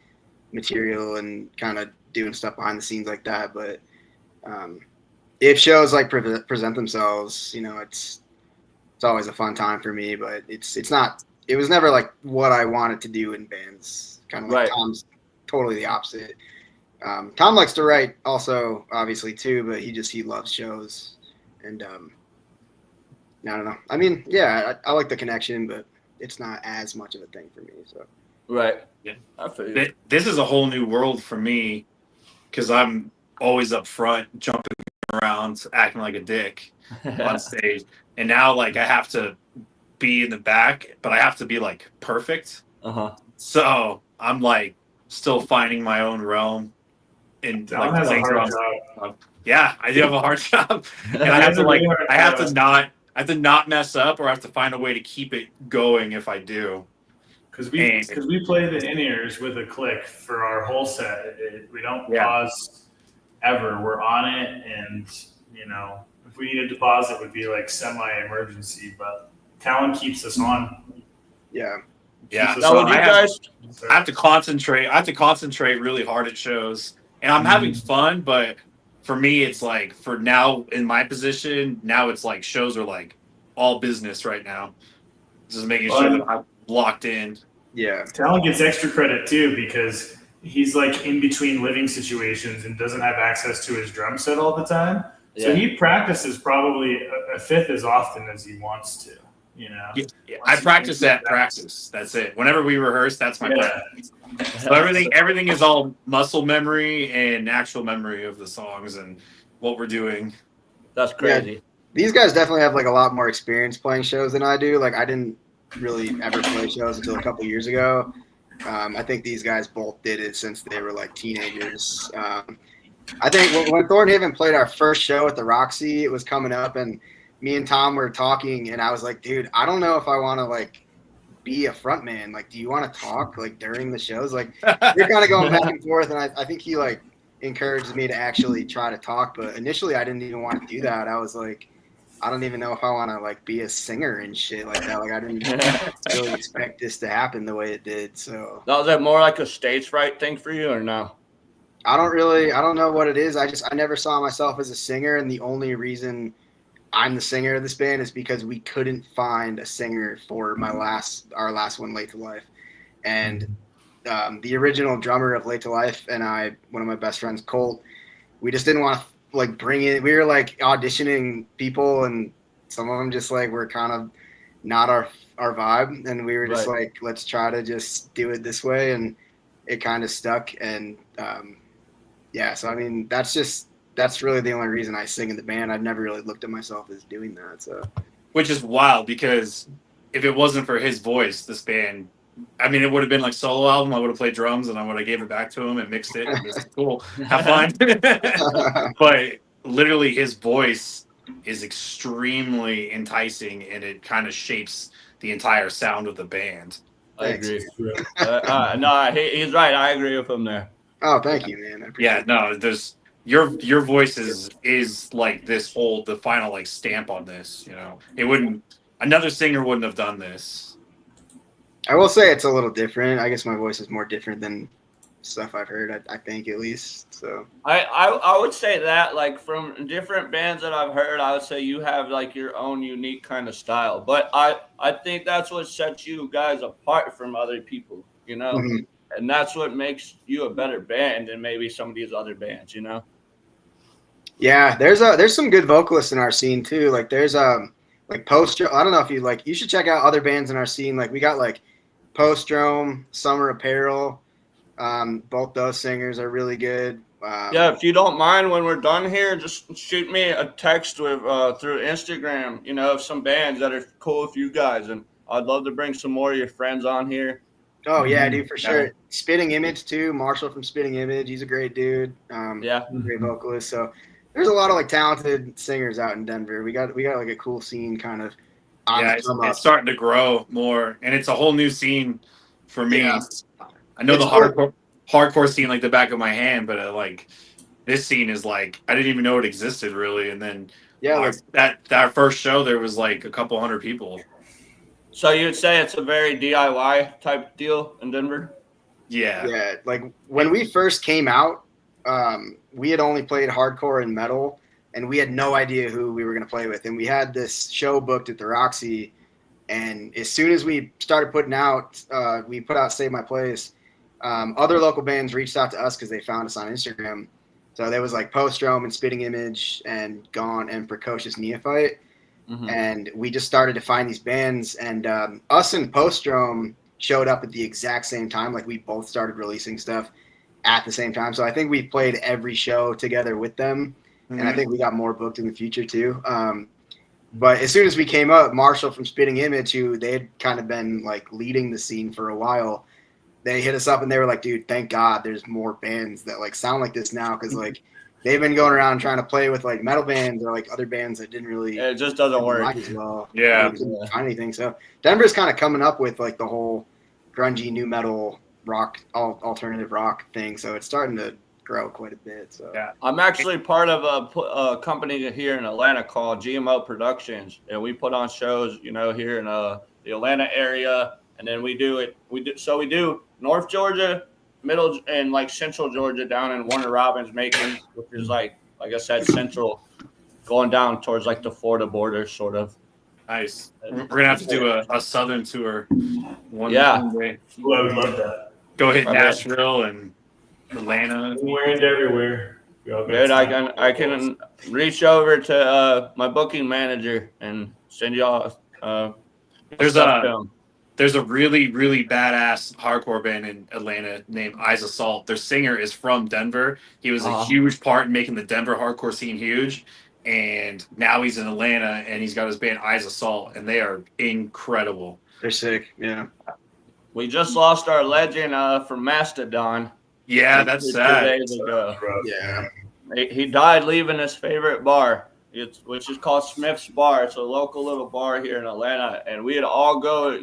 material and kind of doing stuff behind the scenes like that. But if shows like present themselves, it's always a fun time for me. But it was never like what I wanted to do in bands. Kind of like Tom's totally the opposite. Tom likes to write also, obviously too, but he loves shows. And I don't know. I mean, yeah, I like the connection, but it's not as much of a thing for me. So Yeah. I feel you. This is a whole new world for me because I'm always up front, jumping around, acting like a dick on stage, and now like I have to be in the back, but I have to be like perfect. So I'm like still finding my own realm. And like has a hard job. Yeah, I do have a hard job, and I have to like I have to not mess up, or I have to find a way to keep it going if I do. Because we play the in-ears with a click for our whole set. We don't pause ever. We're on it, and if we needed to pause, it would be like semi-emergency. But Talon keeps us on. Yeah. Yeah. Now, would you guys? I have to concentrate. I have to concentrate really hard at shows, and I'm having fun. But for me, it's like for now in my position, now it's like shows are like all business right now. Just making sure that I'm locked in. Yeah. Talon gets extra credit too because he's like in between living situations and doesn't have access to his drum set all the time. So he practices probably a fifth as often as he wants to, you know? Yeah, I practice at practice. That's it. Whenever we rehearse, that's my practice. So everything is all muscle memory and actual memory of the songs and what we're doing. That's crazy. Yeah, these guys definitely have like a lot more experience playing shows than I do. Like I didn't really ever play shows until a couple years ago. I think these guys both did it since they were like teenagers. I think when Thorn Haven played our first show at the Roxy, it was coming up, and me and Tom were talking, and I was like, dude, I don't know if I want to like be a front man. Like, do you want to talk like during the shows? Like, you're kind of going back and forth, and I think he like encouraged me to actually try to talk. But initially, I didn't even want to do that. I was like, I don't even know if I want to like be a singer and shit like that. Like, I didn't really expect this to happen the way it did. So, was that more like a stage fright thing for you, or no? I don't know what it is. I never saw myself as a singer, and the only reason I'm the singer of this band is because we couldn't find a singer for our last one, Late to Life. And the original drummer of Late to Life and one of my best friends, Colt, we just didn't want to like bring in. We were like auditioning people, and some of them just like were kind of not our vibe, and we were just like, let's try to just do it this way, and it kind of stuck. And yeah, so I mean, that's really the only reason I sing in the band. I've never really looked at myself as doing that. So, which is wild because if it wasn't for his voice, this band, I mean, it would have been like solo album. I would have played drums and I would have gave it back to him and mixed it. And it's cool, have fun. But literally, his voice is extremely enticing, and it kind of shapes the entire sound of the band. I agree. No, he's right. I agree with him there. Oh, thank you, man. There's your voice is like the final like stamp on this. You know, another singer wouldn't have done this. I will say it's a little different. I guess my voice is more different than stuff I've heard. I think at least. So I would say that like from different bands that I've heard, I would say you have like your own unique kind of style. But I think that's what sets you guys apart from other people. You know. Mm-hmm. And that's what makes you a better band than maybe some of these other bands, you know? Yeah, there's some good vocalists in our scene too. Like there's like Post-Drome. I don't know if you should check out other bands in our scene. Like we got like Post-Drome, Summer Apparel. Both those singers are really good. Yeah, if you don't mind, when we're done here, just shoot me a text with through Instagram, you know, of some bands that are cool with you guys. And I'd love to bring some more of your friends on here. Oh yeah, dude, for sure. Yeah. Spitting Image too. Marshall from Spitting Image, he's a great dude. Great vocalist. So there's a lot of like talented singers out in Denver. We got like a cool scene kind of. It's starting to grow more, and it's a whole new scene for me. Yeah. I know the hardcore scene like the back of my hand, but like this scene is like I didn't even know it existed really. And then that first show there was like a couple hundred people. So you would say it's a very DIY type deal in Denver? Yeah. Yeah. Like when we first came out, we had only played hardcore and metal, and we had no idea who we were going to play with. And we had this show booked at the Roxy, and as soon as we started putting out, we put out Save My Place, other local bands reached out to us because they found us on Instagram. So there was like Post-Drome and Spitting Image and Gone and Precocious Neophyte. Mm-hmm. And we just started to find these bands, and us and Post-Drome showed up at the exact same time. Like we both started releasing stuff at the same time. So I think we played every show together with them, and I think we got more booked in the future too. But as soon as we came up, Marshall from Spitting Image, who they had kind of been like leading the scene for a while, they hit us up and they were like, dude, thank God there's more bands that like sound like this now. Cause like they've been going around trying to play with like metal bands or like other bands that didn't really, it just doesn't work like as well. Yeah. Find anything. So Denver's kind of coming up with like the whole grungy new metal rock, alternative rock thing. So it's starting to grow quite a bit. So yeah, I'm actually part of a company here in Atlanta called GMO Productions, and we put on shows, you know, here in the Atlanta area, and then we do North Georgia, middle, and like Central Georgia down in Warner Robins, Macon, which is like I said, central, going down towards like the Florida border, sort of. Nice. We're gonna have to do a southern tour one day. I would love that. Go hit Nashville and Atlanta. Anywhere and everywhere. Dude, I can reach over to my booking manager and send y'all there's a really, really badass hardcore band in Atlanta named Eyes Assault. Their singer is from Denver. He was a huge part in making the Denver hardcore scene huge. And now he's in Atlanta and he's got his band Eyes Assault, and they are incredible. They're sick, yeah. We just lost our legend from Mastodon. Yeah, that's sad. 2 days ago. Yeah. He died leaving his favorite bar, which is called Smith's Bar. It's a local little bar here in Atlanta, and we'd all go,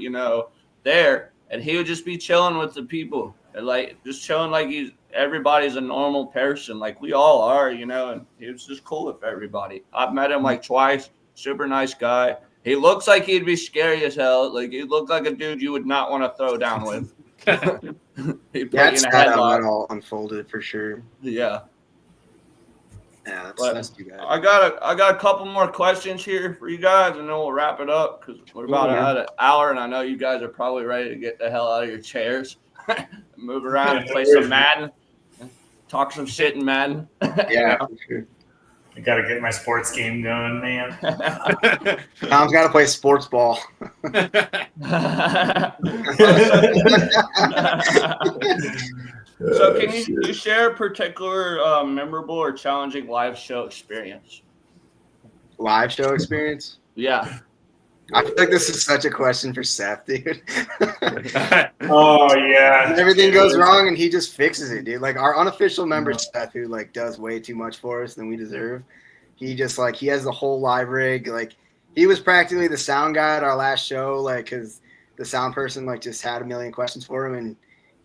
there, and he would just be chilling with the people, and like just chilling like everybody's a normal person, like we all are, and he was just cool with everybody. I've met him like twice. Super nice guy. He looks like he'd be scary as hell. Like he looked like a dude you would not want to throw down with. He'd put you in a headlock. All unfolded for sure. Yeah. Yeah, that's too bad. I got a couple more questions here for you guys, and then we'll wrap it up because we're about at an hour, and I know you guys are probably ready to get the hell out of your chairs, move around, and play some Madden, talk some shit in Madden. Yeah, for sure. I got to get my sports game going, man. Tom's got to play sports ball. So can you share a particular memorable or challenging live show experience? Live show experience? Yeah. I feel like this is such a question for Seth, dude. Oh, yeah. Everything goes wrong and he just fixes it, dude. Like our unofficial member, Seth, who like does way too much for us than we deserve. He just like, he has the whole live rig. Like he was practically the sound guy at our last show, like, cause the sound person like just had a million questions for him, and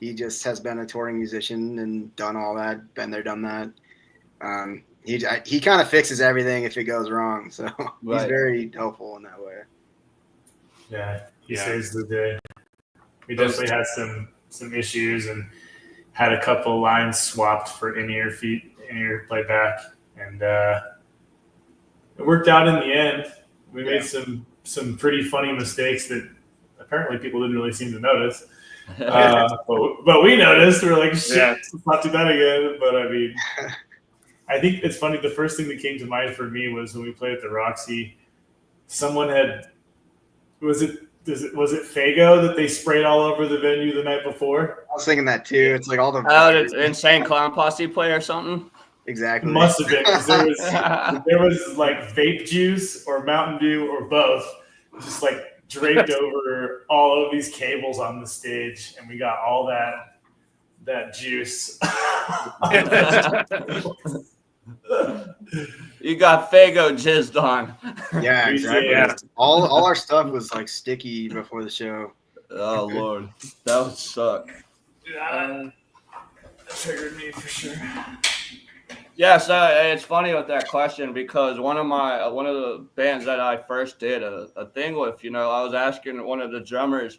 he just has been a touring musician and done all that, been there, done that. He kind of fixes everything if it goes wrong. So he's very helpful in that way. Yeah, he saves the day. We definitely had some issues and had a couple lines swapped for in-ear playback, and it worked out in the end. We made some pretty funny mistakes that apparently people didn't really seem to notice. But we noticed. We were like, shit, let's not do that again. But I mean, I think it's funny. The first thing that came to mind for me was when we played at the Roxy, someone was it Fago that they sprayed all over the venue the night before? I was thinking that too. It's like all the Insane Clown Posse play or something. Exactly. Must have been, because there was like vape juice or Mountain Dew or both, just like draped over all of these cables on the stage, and we got all that juice. You got Fago jizzed on. Yeah, exactly. Yeah. All our stuff was like sticky before the show. Oh Lord, that would suck. That triggered me for sure. Yeah, so it's funny with that question because one of the bands that I first did a thing with, I was asking one of the drummers,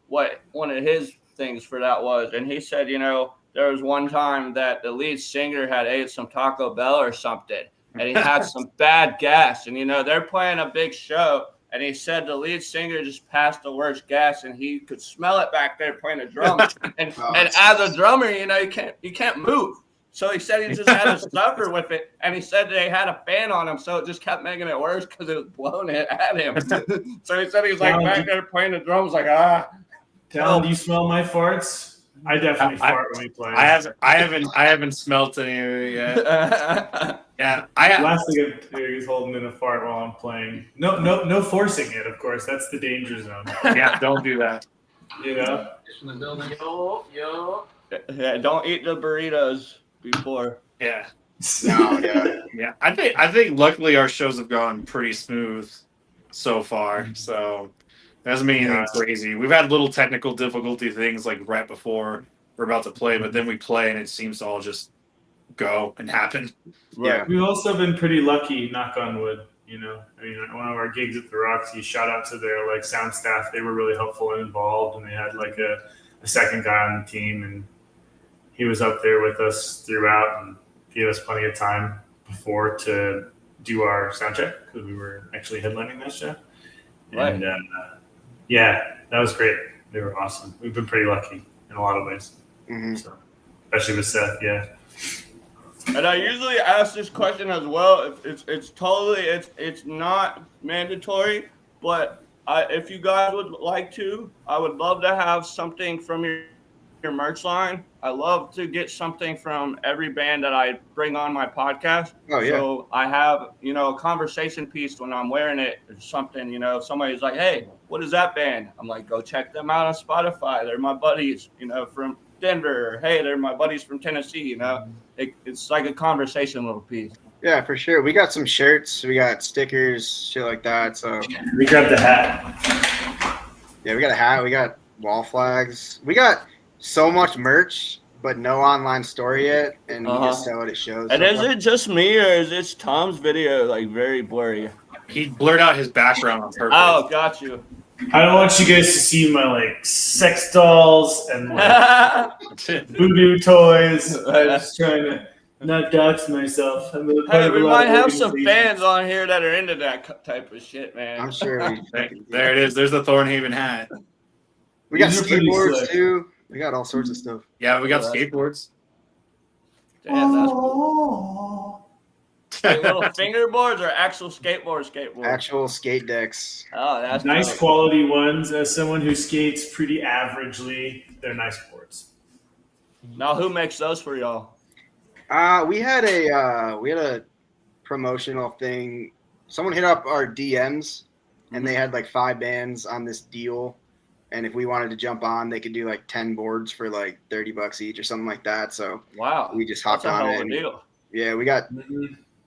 what one of his things for that was, and he said, there was one time that the lead singer had ate some Taco Bell or something, and he had some bad gas, and they're playing a big show, and he said the lead singer just passed the worst gas, and he could smell it back there playing the drums, and as a drummer, you can't move. So he said he just had to suffer with it, and he said they had a fan on him, so it just kept making it worse because it was blowing it at him. So he said he was like back there playing the drums, like Talon, do you smell my farts? I definitely fart when we play. I haven't smelt any of it yet. Yeah, last thing I'm doing is holding in a fart while I'm playing. No forcing it, of course. That's the danger zone. Yeah, don't do that. Yeah, don't eat the burritos before. Yeah. No, yeah. I think luckily our shows have gone pretty smooth so far. So it doesn't mean anything crazy. We've had little technical difficulty things like right before we're about to play, but then we play and it seems to all just go and happen. Yeah. We've also been pretty lucky, knock on wood. I mean, one of our gigs at the Roxy, shout out to their sound staff. They were really helpful and involved, and they had a second guy on the team, and he was up there with us throughout and gave us plenty of time before to do our sound check because we were actually headlining that show. Right. And yeah, that was great. They were awesome. We've been pretty lucky in a lot of ways. Mm-hmm. So, especially with Seth, yeah. And I usually ask this question as well. It's totally it's not mandatory, but if you guys would like to, I would love to have something from your merch line. I love to get something from every band that I bring on my podcast. Oh, yeah. So I have, a conversation piece when I'm wearing it or something, if somebody's like, hey, what is that band? I'm like, go check them out on Spotify. They're my buddies, from Denver. Or, hey, they're my buddies from Tennessee, It's like a conversation little piece. Yeah, for sure. We got some shirts. We got stickers, shit like that. So We grabbed the hat. yeah, we got a hat. We got wall flags. We got so much merch, but no online store yet, and we just sell it at shows. And so is it just me, or is this Tom's video like very blurry? He blurred out his background on purpose. Oh, got you. I don't want you guys to see my like sex dolls and like voodoo toys. I was trying to not dox myself. I'm a part Hey, of we a lot might of have some organizations. fans on here that are into that type of shit, man. I'm sure There it is. There's the Thorn Haven hat. we got These are pretty skateboards slick. too. We got all sorts of stuff. Yeah, we got Oh, that's- skateboards. Damn, that's cool. Like little fingerboards or actual skateboards? Actual skate decks. Oh, that's Nice dope. quality ones. As someone who skates pretty averagely, they're nice boards. Now, who makes those for y'all? We had a promotional thing. Someone hit up our DMs, and they had like 5 bands on this deal. And if we wanted to jump on, they could do like 10 boards for like $30 each or something like that. So Wow, we just that's hopped a on hell it. of a and- deal. Yeah, we got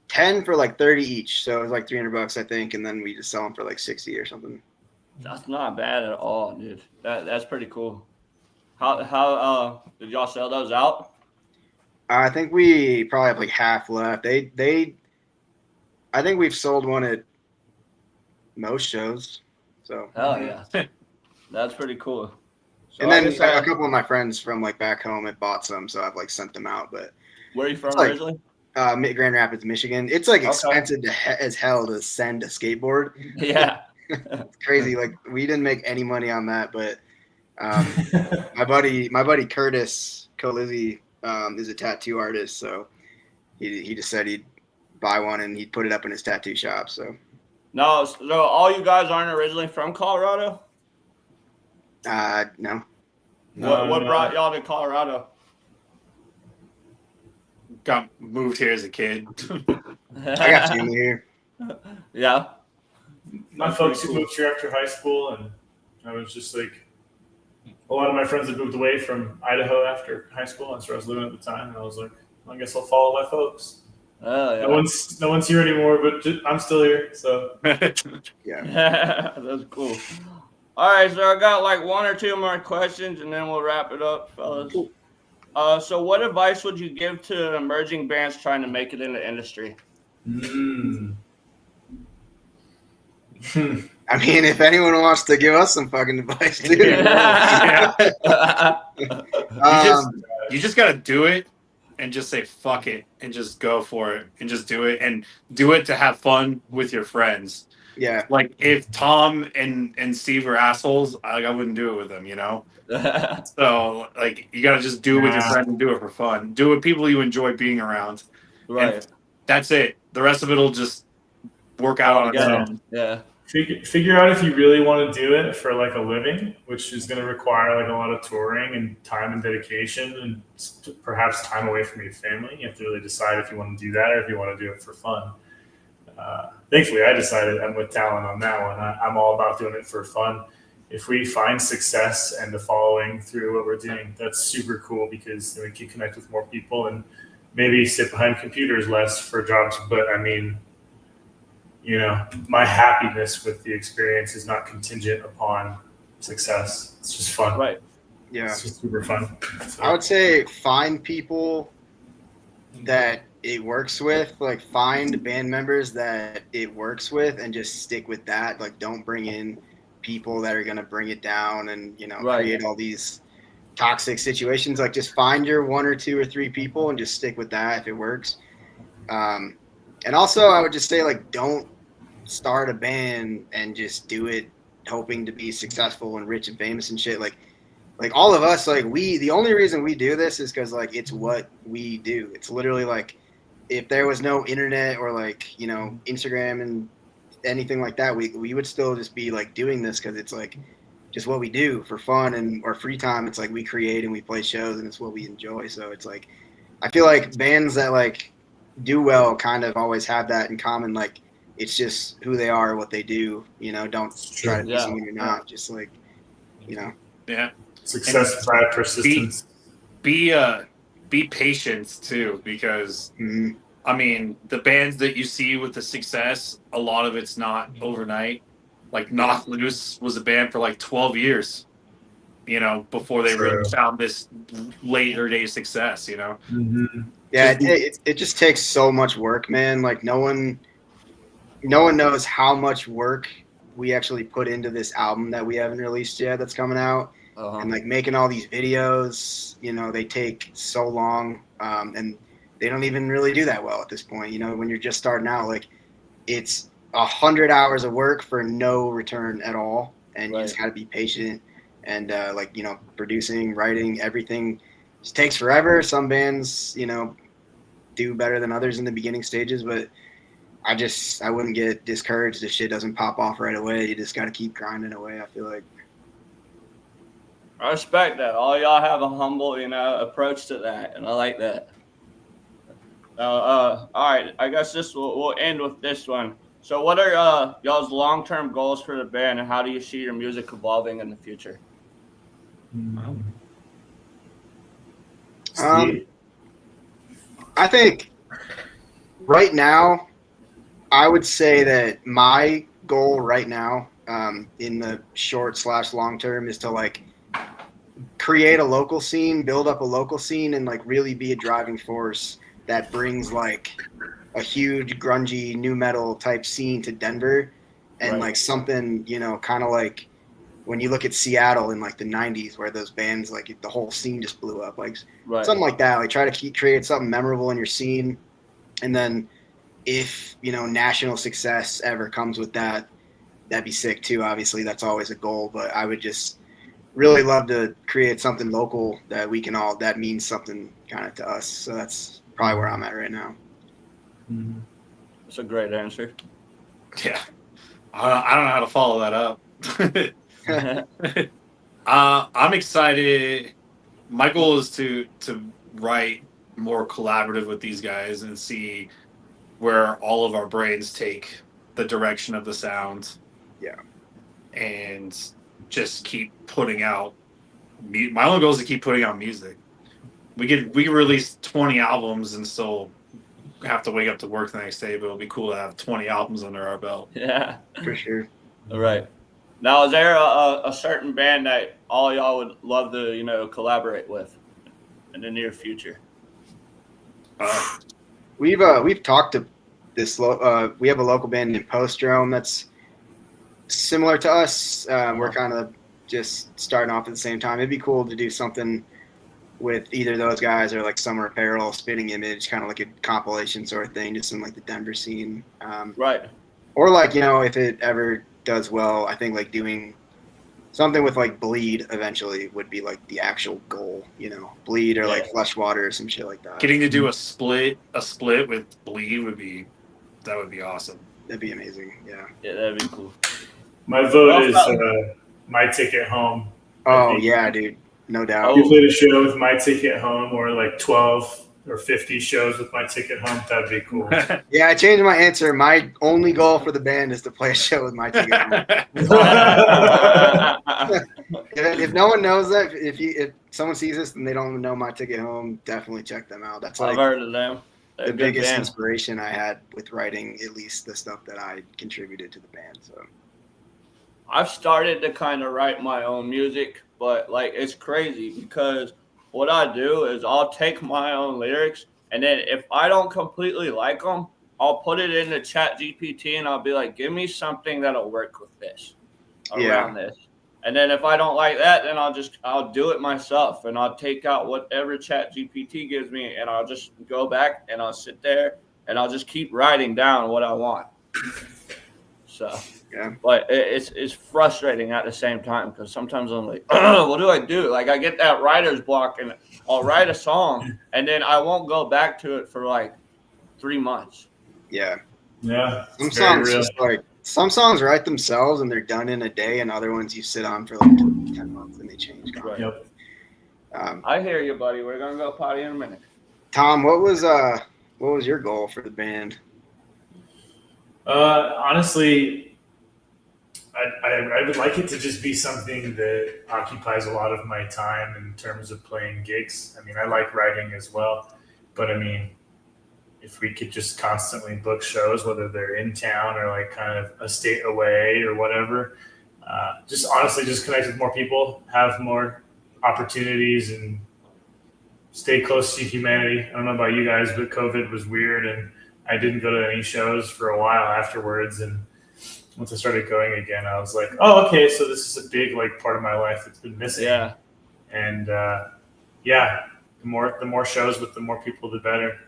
10 for like 30 each. So it was like $300, I think. And then we just sell them for like 60 or something. That's not bad at all, dude. That's pretty cool. How did y'all sell those out? I think we probably have like half left. I think we've sold one at most shows. So Hell yeah, that's pretty cool. So and I then guess, a couple of my friends from like back home had bought some, so I've like sent them out. But where are you from it's like- originally? Grand Rapids, Michigan. It's like Okay. expensive as hell to send a skateboard. Yeah. It's crazy. Like we didn't make any money on that, but my buddy Curtis Colizzi is a tattoo artist, so he just said he'd buy one and he'd put it up in his tattoo shop. So No, so all you guys aren't originally from Colorado? no. What brought y'all to Colorado? Got moved here as a kid. I got family here. Yeah. My That's folks pretty who moved here after high school, and I was just like, a lot of my friends had moved away from Idaho after high school. That's where I was living at the time, and I was like, I guess I'll follow my folks. Oh, yeah. No one's here anymore, but I'm still here. So Yeah. That's cool. All right, so I got like 1 or 2 more questions, and then we'll wrap it up, fellas. So what advice would you give to emerging bands trying to make it in the industry? I mean, if anyone wants to give us some fucking advice, dude. Yeah. Um, You just gotta do it and just say fuck it and just go for it and just do it and do it to have fun with your friends. yeah. Like if Tom and Steve were assholes, I wouldn't do it with them, you know? So like you gotta just do it with your friends and do it for fun. Do it with people you enjoy being around. Right. That's it. The rest of it'll just work out on its Yeah. own. Yeah. figure out if you really want to do it for like a living, which is going to require like a lot of touring and time and dedication and perhaps time away from your family. You have to really decide if you want to do that or if you want to do it for fun. Thankfully, I decided I'm with Talon on that one. I'm all about doing it for fun. If we find success and the following through what we're doing, that's super cool because then we can connect with more people and maybe sit behind computers less for jobs. But I mean, you know, my happiness with the experience is not contingent upon success. It's just fun. Right. Yeah. It's just super fun. So, I would say find people that it works with, like find band members that it works with and just stick with that. Like don't bring in people that are going to bring it down and, you know, Right. create all these toxic situations. Like just find your 1 or 2 or 3 people and just stick with that if it works. And also I would just say like, don't start a band and just do it hoping to be successful and rich and famous and shit. Like all of us, like the only reason we do this is because like it's what we do. It's literally like if there was no internet or like, you know, Instagram and anything like that, we would still just be like doing this because it's like just what we do for fun and our free time. It's like we create and we play shows and it's what we enjoy. So it's like I feel like bands that like do well kind of always have that in common. Like it's just who they are, what they do. You know, don't try to be someone you're not. Just like, you know. Yeah. Success by persistence. Be patient too, because I mean the bands that you see with the success, a lot of it's not overnight. Like Knock Loose was a band for like 12 years, you know, before they really found this later day success, you know. Yeah, it just takes so much work, man. Like no one knows how much work we actually put into this album that we haven't released yet that's coming out. And like making all these videos, you know, they take so long, and they don't even really do that well at this point. You know, when you're just starting out, like it's 100 hours of work for no return at all, and you just got to be patient. And like, you know, producing, writing, everything just takes forever. Some bands, you know, do better than others in the beginning stages, but I wouldn't get discouraged if shit doesn't pop off right away. You just got to keep grinding away, I feel like. I respect that. All y'all have a humble, you know, approach to that, and I like that. All right, I guess we'll end with this one. So, what are y'all's long-term goals for the band, and how do you see your music evolving in the future? I think right now, I would say that my goal right now, in the short/long term, is to like create a local scene, build up a local scene, and like really be a driving force that brings like a huge grungy new metal type scene to Denver, and like something, you know, kind of like when you look at Seattle in like the 90s where those bands, like the whole scene just blew up, like something like that. Like try to create something memorable in your scene, and then if, you know, national success ever comes with that, that'd be sick too. Obviously that's always a goal, but I would just really love to create something local that we can all, that means something kind of to us. So that's probably where I'm at right now. That's a great answer. Yeah. I don't know how to follow that up. I'm excited. My goal is to write more collaborative with these guys and see where all of our brains take the direction of the sound. Yeah. And just keep putting out. My only goal is to keep putting out music. We could release 20 albums and still have to wake up to work the next day, but it'll be cool to have 20 albums under our belt. Yeah, for sure. All right. Now, is there a certain band that all y'all would love to, you know, collaborate with in the near future? We've talked to this. We have a local band named Postdrome that's similar to us. We're kind of just starting off at the same time. It'd be cool to do something with either those guys or like Summer Apparel, Spitting Image, kind of like a compilation sort of thing, just in like the Denver scene. Or like, you know, if it ever does well, I think like doing something with like Bleed eventually would be like the actual goal, you know, Bleed or like Fleshwater or some shit like that. Getting to do a split with Bleed would be awesome. That'd be amazing. Yeah, that'd be cool. My vote is My Ticket Home. Oh yeah, dude, no doubt. You played a show with My Ticket Home, or like 12 or 50 shows with My Ticket Home. That'd be cool. Yeah, I changed my answer. My only goal for the band is to play a show with My Ticket Home. If no one knows that, if someone sees this and they don't know My Ticket Home, definitely check them out. That's like I've heard of them. The biggest inspiration I had with writing, at least the stuff that I contributed to the band. So I've started to kind of write my own music, but like it's crazy because what I do is I'll take my own lyrics, and then if I don't completely like them, I'll put it into ChatGPT and I'll be like, give me something that'll work with this around this. And then if I don't like that, then I'll do it myself, and I'll take out whatever ChatGPT gives me, and I'll just go back and I'll sit there and I'll just keep writing down what I want. So Yeah. But it's frustrating at the same time because sometimes I'm like, what do I do? Like I get that writer's block and I'll write a song and then I won't go back to it for like 3 months. Yeah. Yeah. Some it's very songs real. just like some songs write themselves and they're done in a day, and other ones you sit on for like 10 months and they change. Right. Yep. I hear you, buddy. We're gonna go potty in a minute. Tom, what was your goal for the band? Honestly, I would like it to just be something that occupies a lot of my time in terms of playing gigs. I mean, I like writing as well, but I mean, if we could just constantly book shows, whether they're in town or like kind of a state away or whatever, just honestly just connect with more people, have more opportunities, and stay close to humanity. I don't know about you guys, but COVID was weird, and I didn't go to any shows for a while afterwards. And once I started going again, I was like, oh, okay, so this is a big like part of my life that's been missing. Yeah. And yeah, the more shows with the more people, the better.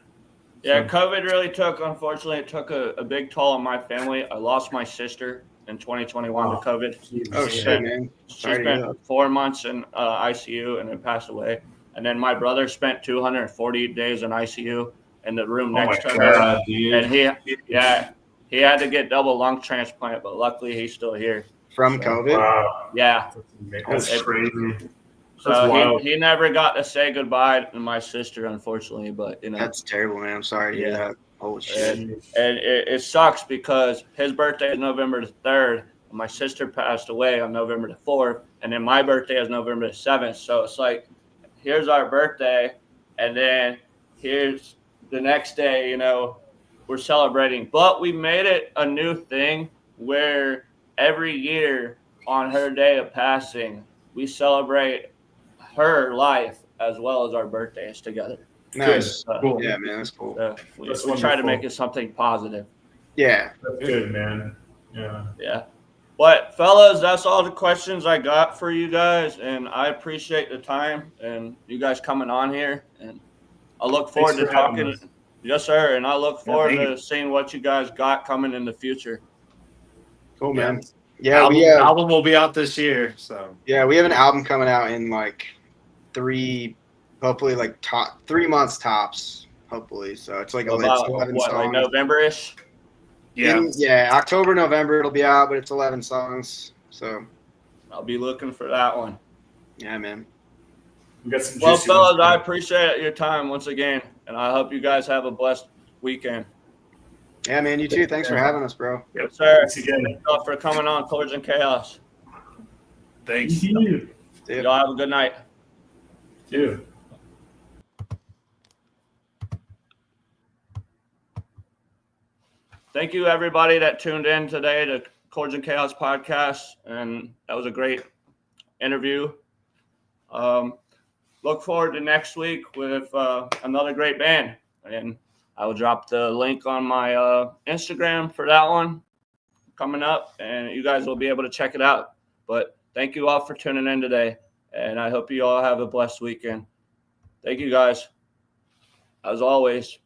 Yeah, COVID really unfortunately, it took a big toll on my family. I lost my sister in 2021 to COVID. Oh shit, man! She Sorry to hear spent that. 4 months in ICU and then passed away. And then my brother spent 240 days in ICU in the room next to her. dude. And he had to get double lung transplant, but luckily he's still here. From COVID. Wow, Yeah. that's crazy. So That's wild. he never got to say goodbye to my sister, unfortunately. But That's terrible, man. I'm sorry to hear that. Holy shit. And it sucks because his birthday is November the 3rd. And my sister passed away on November the 4th. And then my birthday is November the 7th. So it's like, here's our birthday. And then here's the next day, you know, we're celebrating. But we made it a new thing where every year on her day of passing, we celebrate her life as well as our birthdays together. Nice. Cool. Yeah, man, that's cool. We That's try to wonderful. make it something positive. Yeah. That's good, man. Yeah. Yeah. But fellas, that's all the questions I got for you guys, and I appreciate the time and you guys coming on here. And I look forward Thanks to for having talking. us. Yes, sir. And I look forward thank to seeing what you guys got coming in the future. Cool, Yeah. man. Yeah, Album will be out this year, so we have an album coming out in like 3 months tops, hopefully. So it's like About 11 what, like songs. November-ish? yeah. October, November it'll be out, but it's 11 songs. So I'll be looking for that one. yeah, man. We got some Well, juicy fellas, ones I coming. appreciate your time once again, and I hope you guys have a blessed weekend. Yeah, man, you too. Thanks for having us, bro. Yes, sir. Thanks again. Thank y'all for coming on Chords and Chaos. Thanks. You Yeah. Y'all have a good night. too. Thank you, everybody that tuned in today to Chords and Chaos podcast, and that was a great interview. Look forward to next week with another great band, and I will drop the link on my Instagram for that one coming up, and you guys will be able to check it out. But thank you all for tuning in today, and I hope you all have a blessed weekend. Thank you, guys. As always,